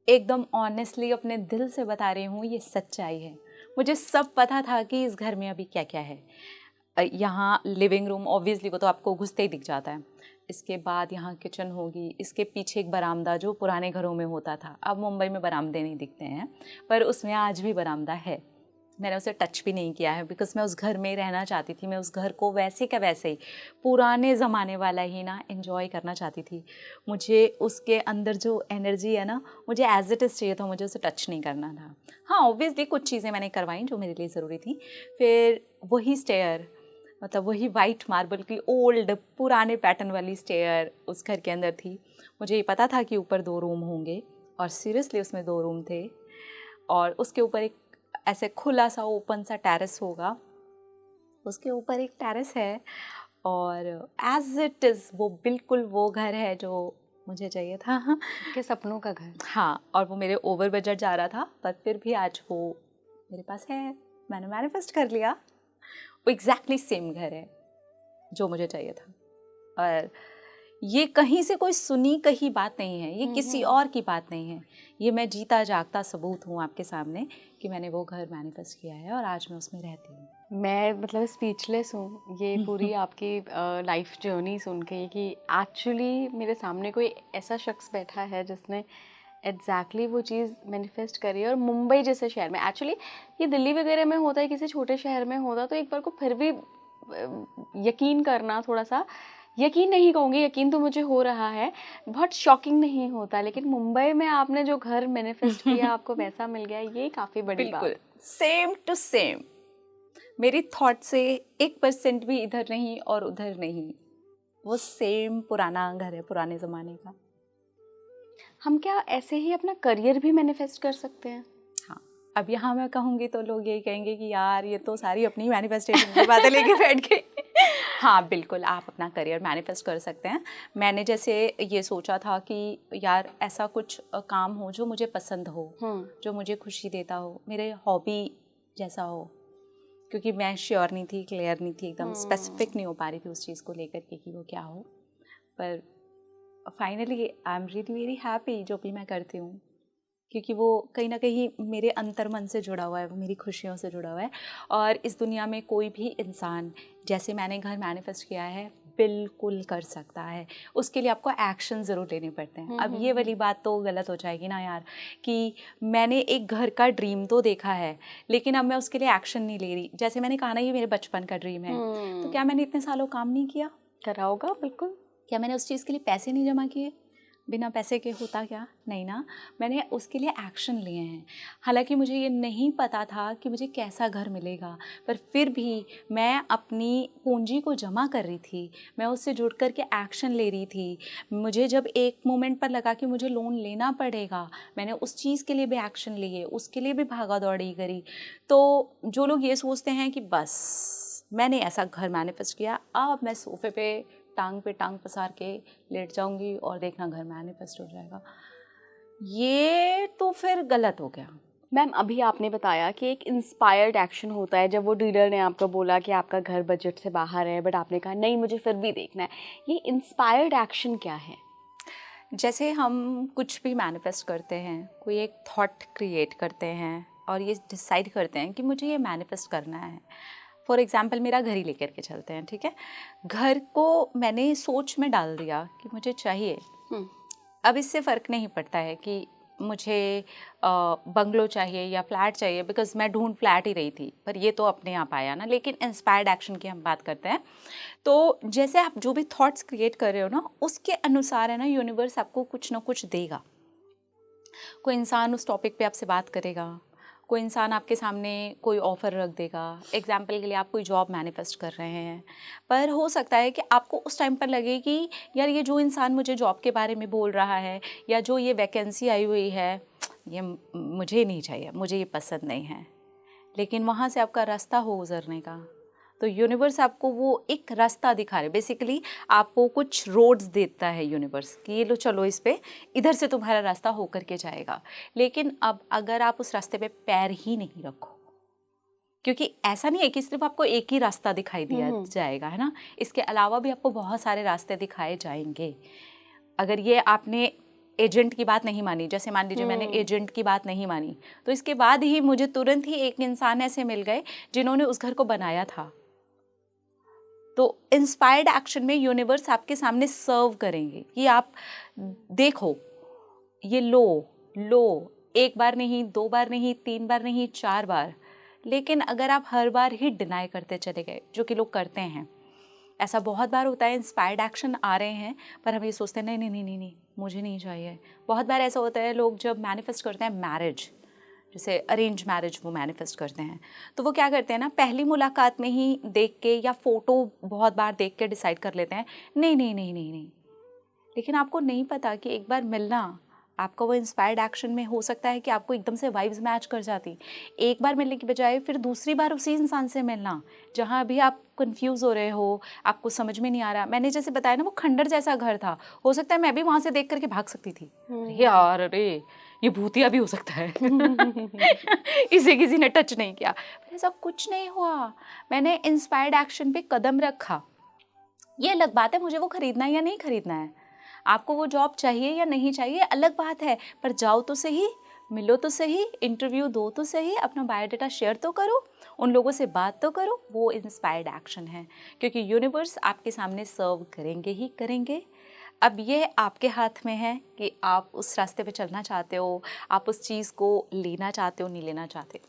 एकदम ऑनेस्टली अपने दिल से बता रही हूँ, ये सच्चाई है। मुझे सब पता था कि इस घर में अभी क्या क्या है। यहाँ लिविंग रूम ऑब्वियसली वो तो आपको घुसते ही दिख जाता है। इसके बाद यहाँ किचन होगी, इसके पीछे एक बरामदा जो पुराने घरों में होता था। अब मुंबई में बरामदे नहीं दिखते हैं, पर उसमें आज भी बरामदा है। मैंने उसे टच भी नहीं किया है, बिकॉज मैं उस घर में रहना चाहती थी। मैं उस घर को वैसे का वैसे ही पुराने ज़माने वाला ही ना एंजॉय करना चाहती थी। मुझे उसके अंदर जो एनर्जी है ना, मुझे एज इट इज़ चाहिए था, मुझे उसे टच नहीं करना था। हाँ, ऑब्वियसली कुछ चीज़ें मैंने करवाई जो मेरे लिए ज़रूरी थी। फिर वही स्टेयर, मतलब वही वाइट मार्बल की ओल्ड पुराने पैटर्न वाली स्टेयर उस घर के अंदर थी। मुझे ये पता था कि ऊपर 2 रूम होंगे, और सीरियसली उसमें 2 रूम थे, और उसके ऊपर एक ऐसे खुला सा ओपन सा टेरेस होगा, उसके ऊपर एक टेरेस है, और एज इट इज़ वो बिल्कुल वो घर है जो मुझे चाहिए था। के सपनों का घर। हाँ, और वो मेरे ओवर बजट जा रहा था, पर फिर भी आज वो मेरे पास है, मैंने मैनिफेस्ट कर लिया। वो एग्जैक्टली सेम घर है जो मुझे चाहिए था। और ये कहीं से कोई सुनी कही बात नहीं है, ये किसी और की बात नहीं है, ये मैं जीता जागता सबूत हूँ आपके सामने कि मैंने वो घर मैनिफेस्ट किया है और आज मैं उसमें रहती हूँ। मैं मतलब स्पीचलेस हूँ ये पूरी आपकी लाइफ जर्नी सुन के, कि एक्चुअली मेरे सामने कोई ऐसा शख्स बैठा है जिसने एग्जैक्टली वो चीज़ मैनिफेस्ट करी है। और मुंबई जैसे शहर में, एक्चुअली ये दिल्ली वगैरह में होता है, किसी छोटे शहर में होता तो एक बार को फिर भी यकीन करना, थोड़ा सा यकीन नहीं कहूँगी, यकीन तो मुझे हो रहा है, बहुत शॉकिंग नहीं होता। लेकिन मुंबई में आपने जो घर मैनिफेस्ट किया आपको वैसा मिल गया, ये काफ़ी बड़ी बात। बिल्कुल सेम टू सेम, मेरी थॉट से 1% भी इधर नहीं और उधर नहीं, वो सेम पुराना घर है, पुराने ज़माने का। हम क्या ऐसे ही अपना करियर भी मैनिफेस्ट कर सकते हैं? हाँ, अब यहाँ मैं कहूँगी तो लोग यही कहेंगे कि यार ये तो सारी अपनी मैनिफेस्टेशन की बातें लेके बैठ गई। हाँ बिल्कुल, आप अपना करियर मैनिफेस्ट कर सकते हैं। मैंने जैसे ये सोचा था कि यार ऐसा कुछ काम हो जो मुझे पसंद हो, जो मुझे खुशी देता हो, मेरे हॉबी जैसा हो, क्योंकि मैं श्योर नहीं थी, क्लियर नहीं थी, एकदम स्पेसिफिक नहीं हो पा रही थी उस चीज़ को लेकर के कि वो क्या हो। पर finally I am really very happy जो भी मैं करती हूँ, क्योंकि वो कहीं ना कहीं मेरे अंतर मन से जुड़ा हुआ है, वो मेरी खुशियों से जुड़ा हुआ है। और इस दुनिया में कोई भी इंसान, जैसे मैंने घर मैनिफेस्ट किया है बिल्कुल कर सकता है। उसके लिए आपको एक्शन ज़रूर लेने पड़ते हैं। अब ये वाली बात तो गलत हो जाएगी ना यार, कि मैंने एक घर का ड्रीम तो देखा है लेकिन अब मैं उसके लिए एक्शन नहीं ले रही। जैसे मैंने कहा ना, ये मेरे बचपन का ड्रीम है, तो क्या मैंने इतने सालों काम नहीं किया? करा होगा बिल्कुल। क्या मैंने उस चीज़ के लिए पैसे नहीं जमा किए? बिना पैसे के होता क्या? नहीं ना, मैंने उसके लिए एक्शन लिए हैं। हालांकि मुझे ये नहीं पता था कि मुझे कैसा घर मिलेगा, पर फिर भी मैं अपनी पूंजी को जमा कर रही थी, मैं उससे जुड़ कर के एक्शन ले रही थी। मुझे जब एक मोमेंट पर लगा कि मुझे लोन लेना पड़ेगा, मैंने उस चीज़ के लिए भी एक्शन लिए, उसके लिए भी भागा दौड़ी करी। तो जो लोग ये सोचते हैं कि बस मैंने ऐसा घर मैनिफेस्ट किया, अब मैं सोफे पे टांग पसार के लेट जाऊंगी और देखना घर मैनिफेस्ट हो जाएगा, ये तो फिर गलत हो गया। मैम, अभी आपने बताया कि एक इंस्पायर्ड एक्शन होता है जब वो डीलर ने आपको बोला कि आपका घर बजट से बाहर है, बट आपने कहा नहीं मुझे फिर भी देखना है। ये इंस्पायर्ड एक्शन क्या है? जैसे हम कुछ भी मैनिफेस्ट करते हैं, कोई एक थॉट क्रिएट करते हैं और ये डिसाइड करते हैं कि मुझे ये मैनिफेस्ट करना है। फॉर एग्ज़ाम्पल मेरा घर ही लेकर के चलते हैं, ठीक है। घर को मैंने सोच में डाल दिया कि मुझे चाहिए। अब इससे फ़र्क नहीं पड़ता है कि मुझे बंगलो चाहिए या फ्लैट चाहिए, बिकॉज मैं ढूंढ फ्लैट ही रही थी, पर ये तो अपने आप आया ना। लेकिन इंस्पायर्ड एक्शन की हम बात करते हैं, तो जैसे आप जो भी थॉट्स क्रिएट कर रहे हो ना, उसके अनुसार है ना यूनिवर्स आपको कुछ ना कुछ देगा। कोई इंसान उस टॉपिक पे आपसे बात करेगा, कोई इंसान आपके सामने कोई ऑफ़र रख देगा। एग्जाम्पल के लिए आप कोई जॉब मैनिफेस्ट कर रहे हैं, पर हो सकता है कि आपको उस टाइम पर लगे कि यार ये जो इंसान मुझे जॉब के बारे में बोल रहा है या जो ये वैकेंसी आई हुई है, ये मुझे नहीं चाहिए, मुझे ये पसंद नहीं है। लेकिन वहाँ से आपका रास्ता हो गुजरने का, तो यूनिवर्स आपको वो एक रास्ता दिखा रहे। बेसिकली आपको कुछ रोड्स देता है यूनिवर्स कि ये लो चलो इस पे, इधर से तुम्हारा रास्ता होकर के जाएगा। लेकिन अब अगर आप उस रास्ते पे पैर ही नहीं रखो, क्योंकि ऐसा नहीं है कि सिर्फ आपको एक ही रास्ता दिखाई दिया जाएगा, है ना, इसके अलावा भी आपको बहुत सारे रास्ते दिखाए जाएंगे। अगर ये आपने एजेंट की बात नहीं मानी, जैसे मान लीजिए मैंने एजेंट की बात नहीं मानी, तो इसके बाद ही मुझे तुरंत ही एक इंसान ऐसे मिल गए जिन्होंने उस घर को बनाया था। तो इंस्पायर्ड एक्शन में यूनिवर्स आपके सामने सर्व करेंगे कि आप देखो, ये लो, एक बार नहीं, 2 बार नहीं, 3 बार नहीं, 4 बार। लेकिन अगर आप हर बार ही डिनाई करते चले गए, जो कि लोग करते हैं, ऐसा बहुत बार होता है, इंस्पायर्ड एक्शन आ रहे हैं पर हम ये सोचते हैं नहीं नहीं नहीं नहीं नहीं मुझे नहीं चाहिए। बहुत बार ऐसा होता है, लोग जब मैनिफेस्ट करते हैं मैरिज, जैसे अरेंज मैरिज वो मैनिफेस्ट करते हैं, तो वो क्या करते हैं ना, पहली मुलाकात में ही देख के या फोटो बहुत बार देख के डिसाइड कर लेते हैं नहीं नहीं नहीं नहीं नहीं। लेकिन आपको नहीं पता कि एक बार मिलना, आपका वो इंस्पायर्ड एक्शन में हो सकता है कि आपको एकदम से वाइब्स मैच कर जाती। एक बार मिलने की बजाय फिर दूसरी बार उसी इंसान से मिलना, जहाँ अभी आप कंफ्यूज हो रहे हो, आपको समझ में नहीं आ रहा। मैंने जैसे बताया ना, वो खंडर जैसा घर था, हो सकता है मैं भी वहाँ से देख करके भाग सकती थी, यार अरे ये भूतिया भी हो सकता है इसे किसी ने टच नहीं किया, पर ऐसा कुछ नहीं हुआ। मैंने इंस्पायर्ड एक्शन पे कदम रखा। ये अलग बात है मुझे वो खरीदना है या नहीं खरीदना है, आपको वो जॉब चाहिए या नहीं चाहिए अलग बात है, पर जाओ तो सही, मिलो तो सही, इंटरव्यू दो तो सही, अपना बायोडाटा शेयर तो करो, उन लोगों से बात तो करो। वो इंस्पायर्ड एक्शन है, क्योंकि यूनिवर्स आपके सामने सर्व करेंगे ही करेंगे। अब ये आपके हाथ में है कि आप उस रास्ते पे चलना चाहते हो, आप उस चीज़ को लेना चाहते हो, नहीं लेना चाहते,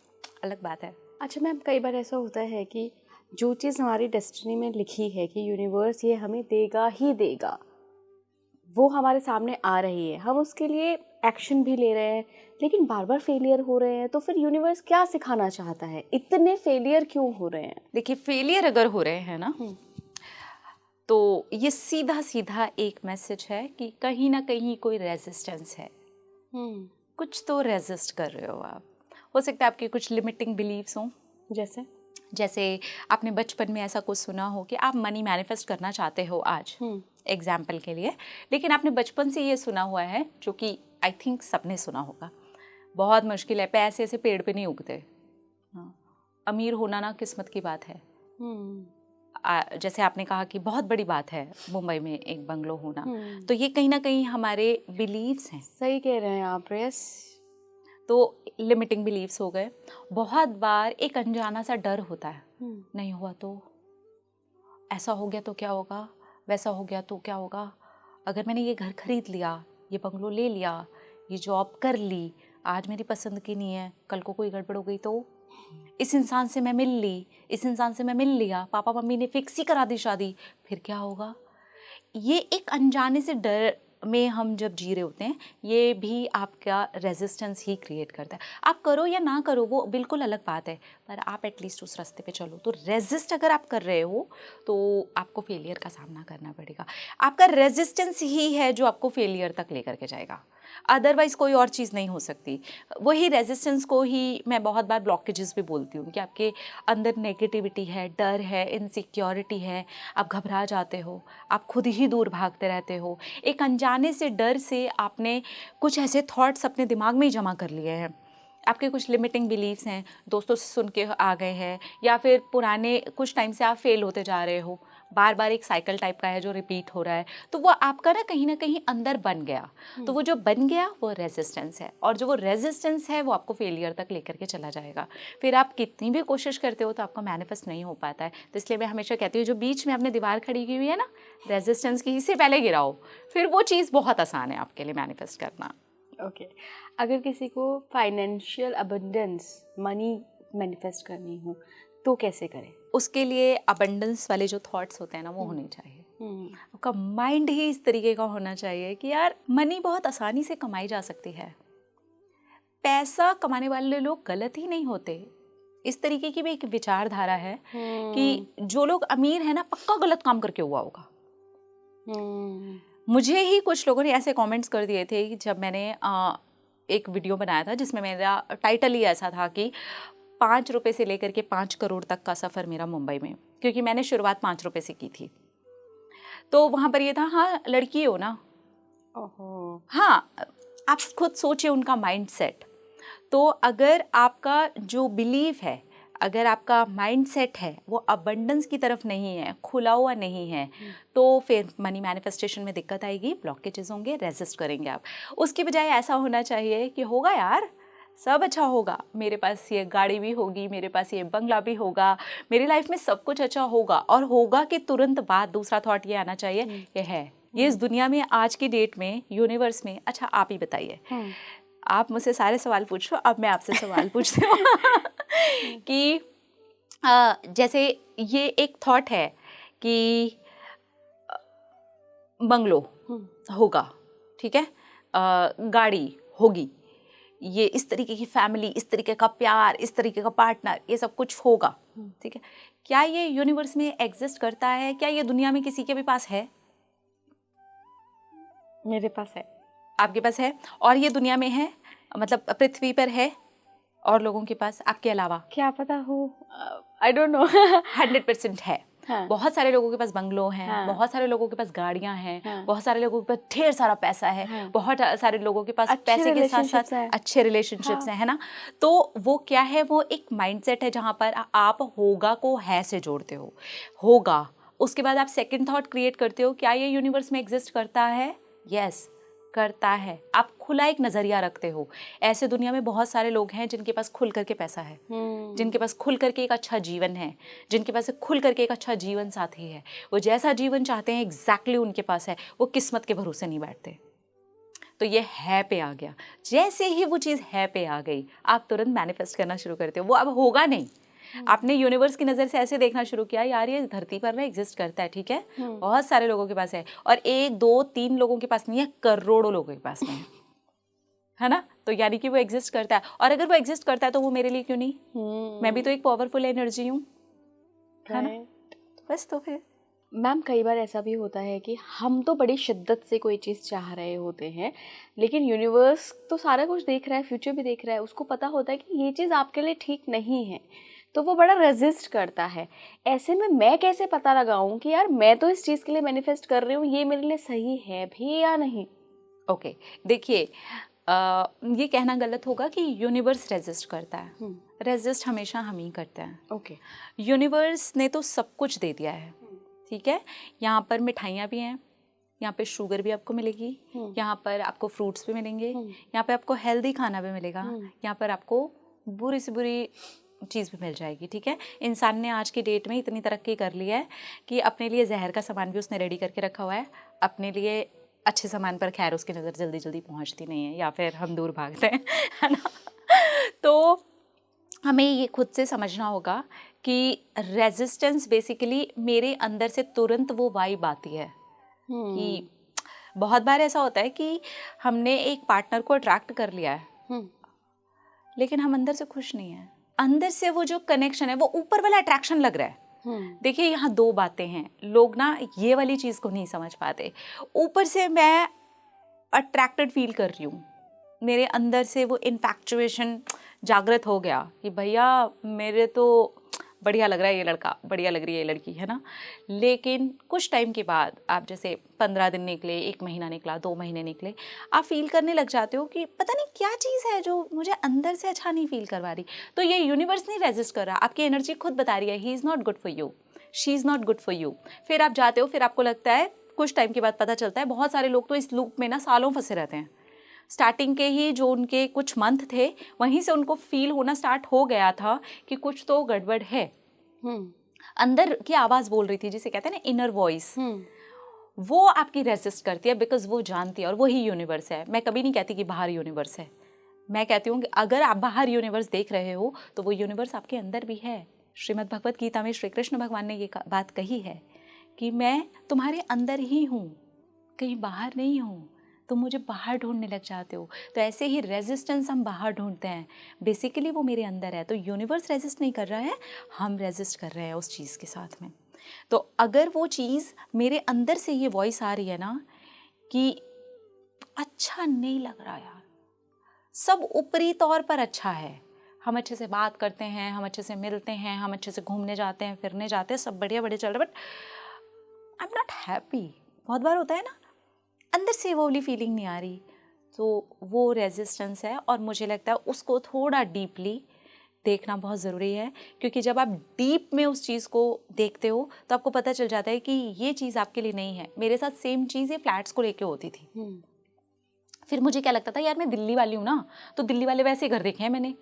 अलग बात है। अच्छा मैम, कई बार ऐसा होता है कि जो चीज़ हमारी डेस्टिनी में लिखी है कि यूनिवर्स ये हमें देगा ही देगा, वो हमारे सामने आ रही है, हम उसके लिए एक्शन भी ले रहे हैं, लेकिन बार बार फेलियर हो रहे हैं, तो फिर यूनिवर्स क्या सिखाना चाहता है? इतने फेलियर क्यों हो रहे हैं? देखिए, फेलियर अगर हो रहे हैं ना, तो ये सीधा सीधा एक मैसेज है कि कहीं ना कहीं कोई रेजिस्टेंस है, कुछ तो रेजिस्ट कर रहे हो आप। हो सकता है आपके कुछ लिमिटिंग बिलीव्स हों, जैसे आपने बचपन में ऐसा कुछ सुना हो कि आप मनी मैनिफेस्ट करना चाहते हो आज, एग्जाम्पल के लिए, लेकिन आपने बचपन से ये सुना हुआ है, जो कि आई थिंक सबने सुना होगा, बहुत मुश्किल है, पैसे ऐसे पेड़ पे नहीं उगते, हाँ, अमीर होना ना किस्मत की बात है। जैसे आपने कहा कि बहुत बड़ी बात है मुंबई में एक बंगलो होना, तो ये कहीं ना कहीं हमारे बिलीव्स हैं। सही कह रहे हैं आप रेस। तो लिमिटिंग बिलीव्स हो गए। बहुत बार एक अनजाना सा डर होता है, नहीं हुआ तो, ऐसा हो गया तो क्या होगा, वैसा हो गया तो क्या होगा, अगर मैंने ये घर खरीद लिया, ये बंगलो ले लिया, ये जॉब कर ली, आज मेरी पसंद की नहीं है, कल को कोई गड़बड़ हो गई तो इस इंसान से मैं मिल ली, इस इंसान से मैं मिल लिया, पापा मम्मी ने फिक्स ही करा दी शादी, फिर क्या होगा। ये एक अनजाने से डर में हम जब जी रहे होते हैं, ये भी आपका रेजिस्टेंस ही क्रिएट करता है। आप करो या ना करो वो बिल्कुल अलग बात है, पर आप एटलीस्ट उस रास्ते पे चलो। तो रेजिस्ट अगर आप कर रहे हो तो आपको फेलियर का सामना करना पड़ेगा। आपका रेजिस्टेंस ही है जो आपको फेलियर तक लेकर के जाएगा, अदरवाइज कोई और चीज़ नहीं हो सकती। वही रेजिस्टेंस को ही मैं बहुत बार ब्लॉकेजेस भी बोलती हूँ कि आपके अंदर नेगेटिविटी है, डर है, इनसिक्योरिटी है, आप घबरा जाते हो, आप खुद ही दूर भागते रहते हो। एक अनजाने से डर से आपने कुछ ऐसे थॉट्स अपने दिमाग में ही जमा कर लिए हैं, आपके कुछ लिमिटिंग बिलीव्स हैं, दोस्तों से सुन के आ गए हैं, या फिर पुराने कुछ टाइम से आप फेल होते जा रहे हो, बार बार एक साइकिल टाइप का है जो रिपीट हो रहा है, तो वो आपका ना कहीं अंदर बन गया। तो वो जो बन गया वो रेजिस्टेंस है, और जो वो रेजिस्टेंस है वो आपको फेलियर तक लेकर के चला जाएगा। फिर आप कितनी भी कोशिश करते हो तो आपका मैनिफेस्ट नहीं हो पाता है। तो इसलिए मैं हमेशा कहती हूँ, जो बीच में आपने दीवार खड़ी की हुई है ना, रेजिस्टेंस की, इससे पहले गिराओ, फिर वो चीज़ बहुत आसान है आपके लिए मैनिफेस्ट करना। ओके अगर किसी को फाइनेंशियल अबंडेंस, मनी मैनिफेस्ट करनी हो तो कैसे करें? उसके लिए अबंडेंस वाले जो थॉट्स होते हैं ना वो होने चाहिए। आपका माइंड ही इस तरीके का होना चाहिए कि यार मनी बहुत आसानी से कमाई जा सकती है। पैसा कमाने वाले लोग गलत ही नहीं होते। इस तरीके की भी एक विचारधारा है कि जो लोग अमीर है ना, पक्का गलत काम करके हुआ होगा। मुझे ही कुछ लोगों ने ऐसे कमेंट्स कर दिए थे कि जब मैंने एक वीडियो बनाया था जिसमें मेरा टाइटल ही ऐसा था कि 5 रुपये से लेकर के 5 करोड़ तक का सफ़र मेरा मुंबई में, क्योंकि मैंने शुरुआत 5 रुपये से की थी। तो वहाँ पर ये था, हाँ लड़की हो ना, ओहो हाँ, आप खुद सोचिए उनका माइंडसेट। तो अगर आपका जो बिलीफ है, अगर आपका माइंडसेट है वो अबंडेंस की तरफ नहीं है, खुला हुआ नहीं है, तो फिर मनी मैनिफेस्टेशन में दिक्कत आएगी, ब्लॉकेजेस होंगे, रेजिस्ट करेंगे आप। उसकी बजाय ऐसा होना चाहिए कि होगा यार, सब अच्छा होगा, मेरे पास ये गाड़ी भी होगी, मेरे पास ये बंगला भी होगा, मेरी लाइफ में सब कुछ अच्छा होगा। और होगा कि तुरंत बाद दूसरा थॉट ये आना चाहिए, ये है, ये इस दुनिया में आज की डेट में, यूनिवर्स में। अच्छा आप ही बताइए, आप मुझसे सारे सवाल पूछो, अब मैं आपसे सवाल पूछती हूँ कि जैसे ये एक थॉट है कि बंगलो होगा, ठीक है, गाड़ी होगी, ये इस तरीके की फैमिली, इस तरीके का प्यार, इस तरीके का पार्टनर, ये सब कुछ होगा, ठीक है। क्या ये यूनिवर्स में एग्जिस्ट करता है? क्या ये दुनिया में किसी के भी पास है? मेरे पास है। आपके पास है? और ये दुनिया में है, मतलब पृथ्वी पर है और लोगों के पास आपके अलावा? क्या पता हो, आई डोंट नो। 100% है। हाँ। बहुत सारे लोगों के पास बंगलो हैं, हाँ। बहुत सारे लोगों के पास गाड़ियां हैं, हाँ। बहुत सारे लोगों के पास ढेर सारा पैसा है, हाँ। बहुत सारे लोगों के पास पैसे के साथ साथ अच्छे रिलेशनशिप्स हैं, है ना। तो वो क्या है, वो एक माइंडसेट है जहां पर आप होगा को है से जोड़ते हो, होगा। उसके बाद आप सेकंड थॉट क्रिएट करते हो, क्या ये यूनिवर्स में एग्जिस्ट करता है? यस करता है। आप खुला एक नज़रिया रखते हो। ऐसे दुनिया में बहुत सारे लोग हैं जिनके पास खुल करके पैसा है, जिनके पास खुल करके एक अच्छा जीवन है, जिनके पास खुल करके एक अच्छा जीवन साथी है। वो जैसा जीवन चाहते हैं एग्जैक्टली उनके पास है, वो किस्मत के भरोसे नहीं बैठते। तो ये है पे आ गया। जैसे ही वो चीज़ है पे आ गई, आप तुरंत मैनिफेस्ट करना शुरू करते हो। वो अब होगा नहीं, आपने यूनिवर्स की नज़र से ऐसे देखना शुरू किया, यार ये धरती पर ना एग्जिस्ट करता है, ठीक है, बहुत सारे लोगों के पास है, और 1 2 3 लोगों के पास नहीं है, करोड़ों लोगों के पास में है ना। तो यानी कि वो एग्जिस्ट करता है, और अगर वो एग्जिस्ट करता है तो वो मेरे लिए क्यों नहीं? मैं भी तो एक पावरफुल एनर्जी हूँ, है ना। बस तो फिर मैम कई बार ऐसा भी होता है कि हम तो बड़ी शिद्दत से कोई चीज़ चाह रहे होते हैं, लेकिन यूनिवर्स तो सारा कुछ देख रहा है, फ्यूचर भी देख रहा है, उसको पता होता है कि ये चीज़ आपके लिए ठीक नहीं है, तो वो बड़ा रेजिस्ट करता है। ऐसे में मैं कैसे पता लगाऊं कि यार मैं तो इस चीज़ के लिए मैनिफेस्ट कर रही हूँ, ये मेरे लिए सही है भी या नहीं? ओके, देखिए ये कहना गलत होगा कि यूनिवर्स रेजिस्ट करता है। रेजिस्ट हमेशा हम ही करते हैं। ओके, यूनिवर्स ने तो सब कुछ दे दिया है, ठीक है। यहाँ पर मिठाइयाँ भी हैं, यहाँ पे शुगर भी आपको मिलेगी, यहाँ पर आपको फ्रूट्स भी मिलेंगे, यहाँ पे आपको हेल्दी खाना भी मिलेगा, यहाँ पर आपको बुरी से बुरी चीज़ भी मिल जाएगी, ठीक है। इंसान ने आज की डेट में इतनी तरक्की कर ली है कि अपने लिए जहर का सामान भी उसने रेडी करके रखा हुआ है, अपने लिए अच्छे सामान पर खैर उसकी नज़र जल्दी जल्दी पहुंचती नहीं है, या फिर हम दूर भागते हैं, है ना। तो हमें ये खुद से समझना होगा कि रेजिस्टेंस बेसिकली मेरे अंदर से तुरंत वो वाइब आती है कि बहुत बार ऐसा होता है कि हमने एक पार्टनर को अट्रैक्ट कर लिया है, लेकिन हम अंदर से खुश नहीं है। अंदर से वो जो कनेक्शन है वो ऊपर वाला अट्रैक्शन लग रहा है। देखिए यहाँ दो बातें हैं, लोग ना ये वाली चीज़ को नहीं समझ पाते। ऊपर से मैं अट्रैक्टेड फील कर रही हूँ, मेरे अंदर से वो इन्फैक्चुएशन जागृत हो गया कि भैया मेरे तो बढ़िया लग रहा है ये लड़का, बढ़िया लग रही है ये लड़की, है ना। लेकिन कुछ टाइम के बाद आप जैसे 15 दिन निकले, 1 महीना निकला, 2 महीने निकले, आप फील करने लग जाते हो कि पता नहीं क्या चीज़ है जो मुझे अंदर से अच्छा नहीं फील करवा रही। तो ये यूनिवर्स नहीं रेजिस्ट कर रहा, आपकी एनर्जी खुद बता रही है he is not good for you, she is not good for you. फिर आप जाते हो, फिर आपको लगता है, कुछ टाइम के बाद पता चलता है, बहुत सारे लोग तो इस लूप में ना सालों फंसे रहते हैं। स्टार्टिंग के ही जो उनके कुछ मंथ थे वहीं से उनको फील होना स्टार्ट हो गया था कि कुछ तो गड़बड़ है। अंदर की आवाज़ बोल रही थी, जिसे कहते हैं ना इनर वॉइस, वो आपकी रेजिस्ट करती है बिकॉज वो जानती है, और वही यूनिवर्स है। मैं कभी नहीं कहती कि बाहर यूनिवर्स है, मैं कहती हूँ कि अगर आप बाहर यूनिवर्स देख रहे हो तो वो यूनिवर्स आपके अंदर भी है। श्रीमद् भगवत गीता में श्री कृष्ण भगवान ने ये बात कही है कि मैं तुम्हारे अंदर ही हूँ, कहीं बाहर नहीं हूँ, तुम मुझे बाहर ढूंढने लग जाते हो। तो ऐसे ही रेजिस्टेंस हम बाहर ढूंढते हैं, बेसिकली वो मेरे अंदर है। तो यूनिवर्स रेजिस्ट नहीं कर रहा है, हम रेजिस्ट कर रहे हैं उस चीज़ के साथ में। तो अगर वो चीज़ मेरे अंदर से ये वॉइस आ रही है ना कि अच्छा नहीं लग रहा यार, सब ऊपरी तौर पर अच्छा है, हम अच्छे से बात करते हैं, हम अच्छे से मिलते हैं, हम अच्छे से घूमने जाते हैं, फिरने जाते हैं, सब बढ़िया बढ़िया चल रहा है, but I am not happy. बहुत बार होता है ना, अंदर से वो वाली फीलिंग नहीं आ रही, तो वो रेजिस्टेंस है। और मुझे लगता है उसको थोड़ा डीपली देखना बहुत ज़रूरी है, क्योंकि जब आप डीप में उस चीज़ को देखते हो तो आपको पता चल जाता है कि ये चीज़ आपके लिए नहीं है। मेरे साथ सेम चीज़ ये फ्लैट्स को लेके होती थी। फिर मुझे क्या लगता था, यार मैं दिल्ली वाली हूँ ना, तो दिल्ली वाले वैसे घर देखे हैं मैंने।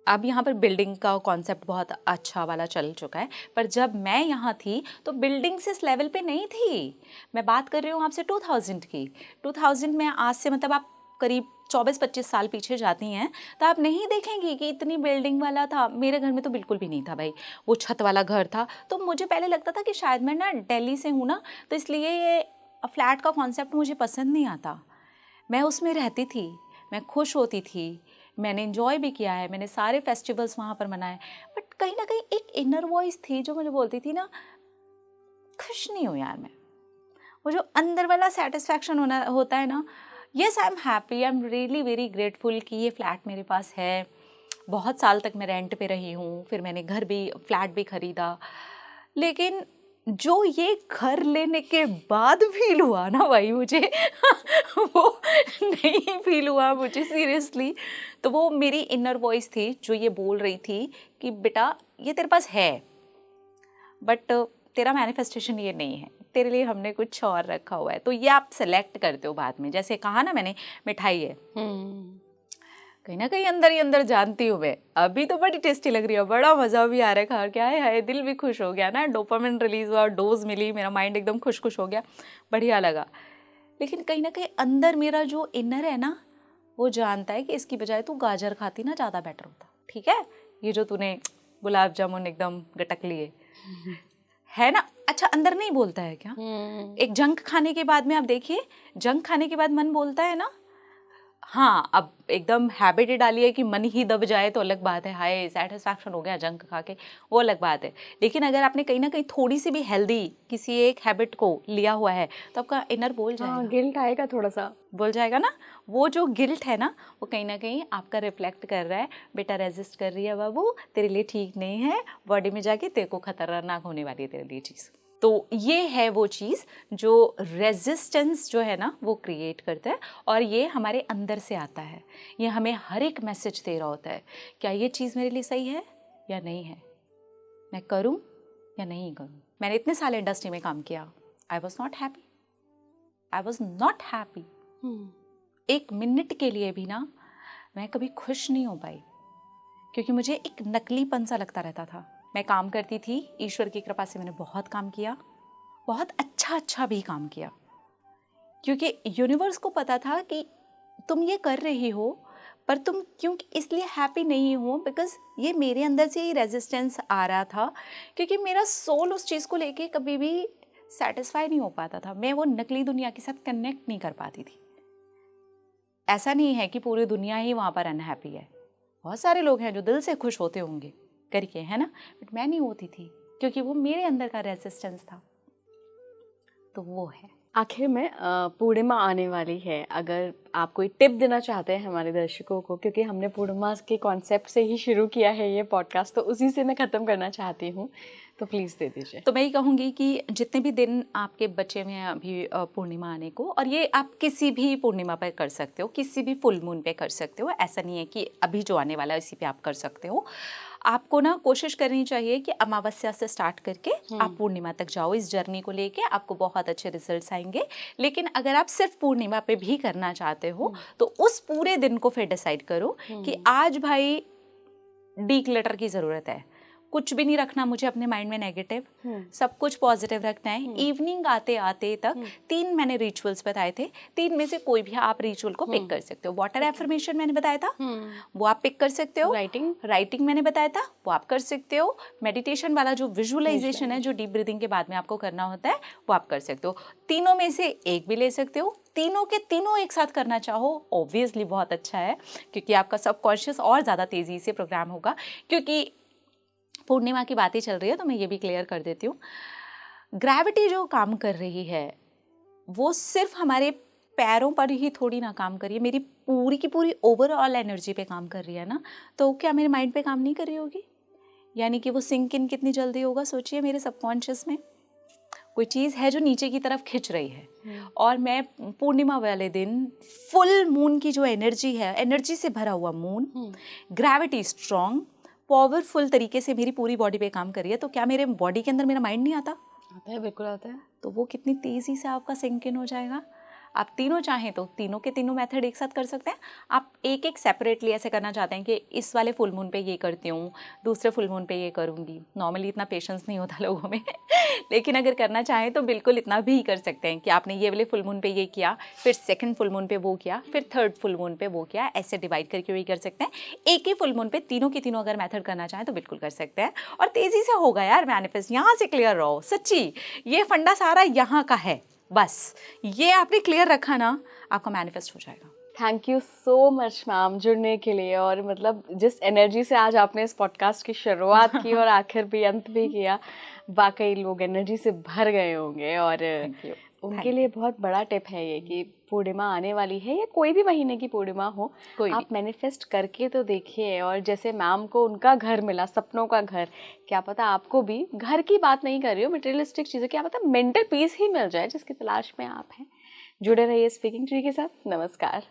अब यहाँ पर बिल्डिंग का कॉन्सेप्ट बहुत अच्छा वाला चल चुका है, पर जब मैं यहाँ थी तो बिल्डिंग्स इस लेवल पे नहीं थी। मैं बात कर रही हूँ आपसे 2000 की। 2000 में आज से मतलब आप करीब 24-25 साल पीछे जाती हैं तो आप नहीं देखेंगी कि इतनी बिल्डिंग वाला था। मेरे घर में तो बिल्कुल भी नहीं था भाई, वो छत वाला घर था। तो मुझे पहले लगता था कि शायद मैं ना दिल्ली से हूँ ना, तो इसलिए ये फ्लैट का कॉन्सेप्ट मुझे पसंद नहीं आता। मैं उसमें रहती थी, मैं खुश होती थी, मैंने इन्जॉय भी किया है, मैंने सारे फेस्टिवल्स वहाँ पर मनाए। बट कहीं ना कहीं एक इनर वॉइस थी जो मुझे बोलती थी ना, खुश नहीं हूँ यार मैं। वो जो अंदर वाला सेटिस्फैक्शन होता है ना, yes I am happy, I am really very grateful कि ये फ्लैट मेरे पास है। बहुत साल तक मैं रेंट पे रही हूँ, फिर मैंने घर भी, फ्लैट भी खरीदा। लेकिन जो ये घर लेने के बाद फील हुआ ना भाई मुझे वो नहीं फील हुआ मुझे सीरियसली। तो वो मेरी इनर वॉइस थी जो ये बोल रही थी कि बेटा ये तेरे पास है, बट तेरा मैनिफेस्टेशन ये नहीं है, तेरे लिए हमने कुछ और रखा हुआ है। तो ये आप सेलेक्ट करते हो बाद में। जैसे कहा ना मैंने, मिठाई है, कहीं ना कहीं अंदर ही अंदर जानती हूँ मैं, अभी तो बड़ी टेस्टी लग रही है, बड़ा मज़ा भी आ रहा है खा के, है दिल भी खुश हो गया ना, डोपामिन रिलीज हुआ, डोज मिली, मेरा माइंड एकदम खुश खुश हो गया, बढ़िया लगा। लेकिन कहीं ना कहीं अंदर मेरा जो इनर है ना, वो जानता है कि इसकी बजाय तू गाजर खाती ना, ज़्यादा बेटर होता। ठीक है, ये जो तूने गुलाब जामुन एकदम गटक लिए है ना, अच्छा अंदर नहीं बोलता है क्या? एक जंक खाने के बाद में आप देखिए, जंक खाने के बाद मन बोलता है ना। हाँ, अब एकदम हैबिट डाली है कि मन ही दब जाए तो अलग बात है, हाय सेटिस्फैक्शन हो गया जंक खा के, वो अलग बात है। लेकिन अगर आपने कहीं ना कहीं थोड़ी सी भी हेल्दी किसी एक हैबिट को लिया हुआ है तो आपका इनर बोल जाएगा, गिल्ट आएगा, थोड़ा सा बोल जाएगा ना। वो जो गिल्ट है ना, वो कहीं ना कहीं आपका रिफ्लेक्ट कर रहा है, बेटा रेजिस्ट कर रही है बाबू, तेरे लिए ठीक नहीं है, बॉडी में जाके तेरे को खतरनाक होने वाली है तेरे लिए चीज़। तो ये है वो चीज़ जो रेजिस्टेंस जो है ना वो क्रिएट करता है, और ये हमारे अंदर से आता है। ये हमें हर एक मैसेज दे रहा होता है, क्या ये चीज़ मेरे लिए सही है या नहीं है, मैं करूं या नहीं करूं। मैंने इतने साल इंडस्ट्री में काम किया, I was not happy, I was not happy. एक मिनट के लिए भी ना मैं कभी खुश नहीं हो पाई, क्योंकि मुझे एक नकलीपन सा लगता रहता था। मैं काम करती थी, ईश्वर की कृपा से मैंने बहुत काम किया, बहुत अच्छा भी काम किया, क्योंकि यूनिवर्स को पता था कि तुम ये कर रही हो पर तुम क्यों इसलिए हैप्पी नहीं हो, बिकॉज ये मेरे अंदर से ही रेजिस्टेंस आ रहा था, क्योंकि मेरा सोल उस चीज़ को लेके कभी भी सेटिस्फाई नहीं हो पाता था। मैं वो नकली दुनिया के साथ कनेक्ट नहीं कर पाती थी। ऐसा नहीं है कि पूरी दुनिया ही वहाँ पर अनहैप्पी है, बहुत सारे लोग हैं जो दिल से खुश होते होंगे करके, है ना, बट मैं नहीं होती थी क्योंकि वो मेरे अंदर का रेजिस्टेंस था। तो वो है। आखिर में पूर्णिमा आने वाली है, अगर आप कोई टिप देना चाहते हैं हमारे दर्शकों को, क्योंकि हमने पूर्णिमा के कॉन्सेप्ट से ही शुरू किया है ये पॉडकास्ट, तो उसी से मैं ख़त्म करना चाहती हूँ, तो प्लीज़ दे दीजिए। तो मैं ये कहूँगी कि जितने भी दिन आपके बचे हुए हैं अभी पूर्णिमा आने को, और ये आप किसी भी पूर्णिमा पर कर सकते हो, किसी भी फुल मून पे कर सकते हो, ऐसा नहीं है कि अभी जो आने वाला है इसी पे आप कर सकते हो। आपको ना कोशिश करनी चाहिए कि अमावस्या से स्टार्ट करके आप पूर्णिमा तक जाओ। इस जर्नी को लेके आपको बहुत अच्छे रिजल्ट्स आएंगे। लेकिन अगर आप सिर्फ पूर्णिमा पे भी करना चाहते हो तो उस पूरे दिन को फिर डिसाइड करो कि आज भाई डीक्लटर की ज़रूरत है, कुछ भी नहीं रखना मुझे अपने माइंड में नेगेटिव, सब कुछ पॉजिटिव रखना है। इवनिंग आते आते तक 3 मैंने रिचुअल्स बताए थे, 3 में से कोई भी आप रिचुअल को पिक कर सकते हो। वाटर एफर्मेशन मैंने बताया था, वो आप पिक कर सकते हो। राइटिंग मैंने बताया था, वो आप कर सकते हो। मेडिटेशन वाला जो विजुअलाइजेशन है, जो डीप ब्रीदिंग के बाद में आपको करना होता है, वो आप कर सकते हो। तीनों में से एक भी ले सकते हो। तीनों के तीनों एक साथ करना चाहो ऑब्वियसली बहुत अच्छा है, क्योंकि आपका सबकॉन्शियस और ज़्यादा तेज़ी से प्रोग्राम होगा। क्योंकि पूर्णिमा की बात ही चल रही है तो मैं ये भी क्लियर कर देती हूँ, ग्रेविटी जो काम कर रही है वो सिर्फ हमारे पैरों पर ही थोड़ी ना काम कर रही है, मेरी पूरी की पूरी ओवरऑल एनर्जी पे काम कर रही है ना। तो क्या मेरे माइंड पे काम नहीं कर रही होगी? यानी कि वो सिंक इन कितनी जल्दी होगा, सोचिए। मेरे सबकॉन्शियस में कोई चीज़ है जो नीचे की तरफ खिंच रही है, और मैं पूर्णिमा वाले दिन फुल मून की जो एनर्जी है, एनर्जी से भरा हुआ मून, ग्रेविटी स्ट्रॉन्ग पावरफुल तरीके से मेरी पूरी बॉडी पे काम कर रही है, तो क्या मेरे बॉडी के अंदर मेरा माइंड नहीं आता? आता है, बिल्कुल आता है। तो वो कितनी तेज़ी से आपका सिंक इन हो जाएगा। आप तीनों चाहें तो तीनों के तीनों मेथड एक साथ कर सकते हैं। आप एक एक सेपरेटली ऐसे करना चाहते हैं कि इस वाले फुल मून पे ये करती हूँ, दूसरे फुल मून पे ये करूँगी, नॉर्मली इतना पेशेंस नहीं होता लोगों में लेकिन अगर करना चाहें तो बिल्कुल इतना भी कर सकते हैं कि आपने ये वाले फुल मून पे ये किया, फिर सेकंड फुल मून पे वो किया, फिर थर्ड फुल मून पे वो किया, ऐसे डिवाइड करके भी कर सकते हैं। एक ही फुल मून पे तीनों की तीनों अगर मेथड करना चाहें तो बिल्कुल कर सकते हैं, और तेज़ी से होगा यार मैनिफेस्ट। यहाँ से क्लियर रहो, सच्ची ये फंडा सारा यहाँ का है, बस ये आपने क्लियर रखा ना, आपका मैनिफेस्ट हो जाएगा। Thank you so much ma'am जुड़ने के लिए, और मतलब जिस एनर्जी से आज आपने इस पॉडकास्ट की शुरुआत की और आखिर भी अंत भी किया, वाकई लोग एनर्जी से भर गए होंगे। और उनके लिए बहुत बड़ा टिप है ये कि पूर्णिमा आने वाली है या कोई भी महीने की पूर्णिमा हो, आप मैनिफेस्ट करके तो देखिए। और जैसे मैम को उनका घर मिला, सपनों का घर, क्या पता आपको भी, घर की बात नहीं कर रही हो, मटेरियलिस्टिक चीज़ें, क्या पता मेंटल पीस ही मिल जाए जिसकी तलाश में आप हैं। जुड़े रहिए स्पीकिंग ट्री के साथ। नमस्कार।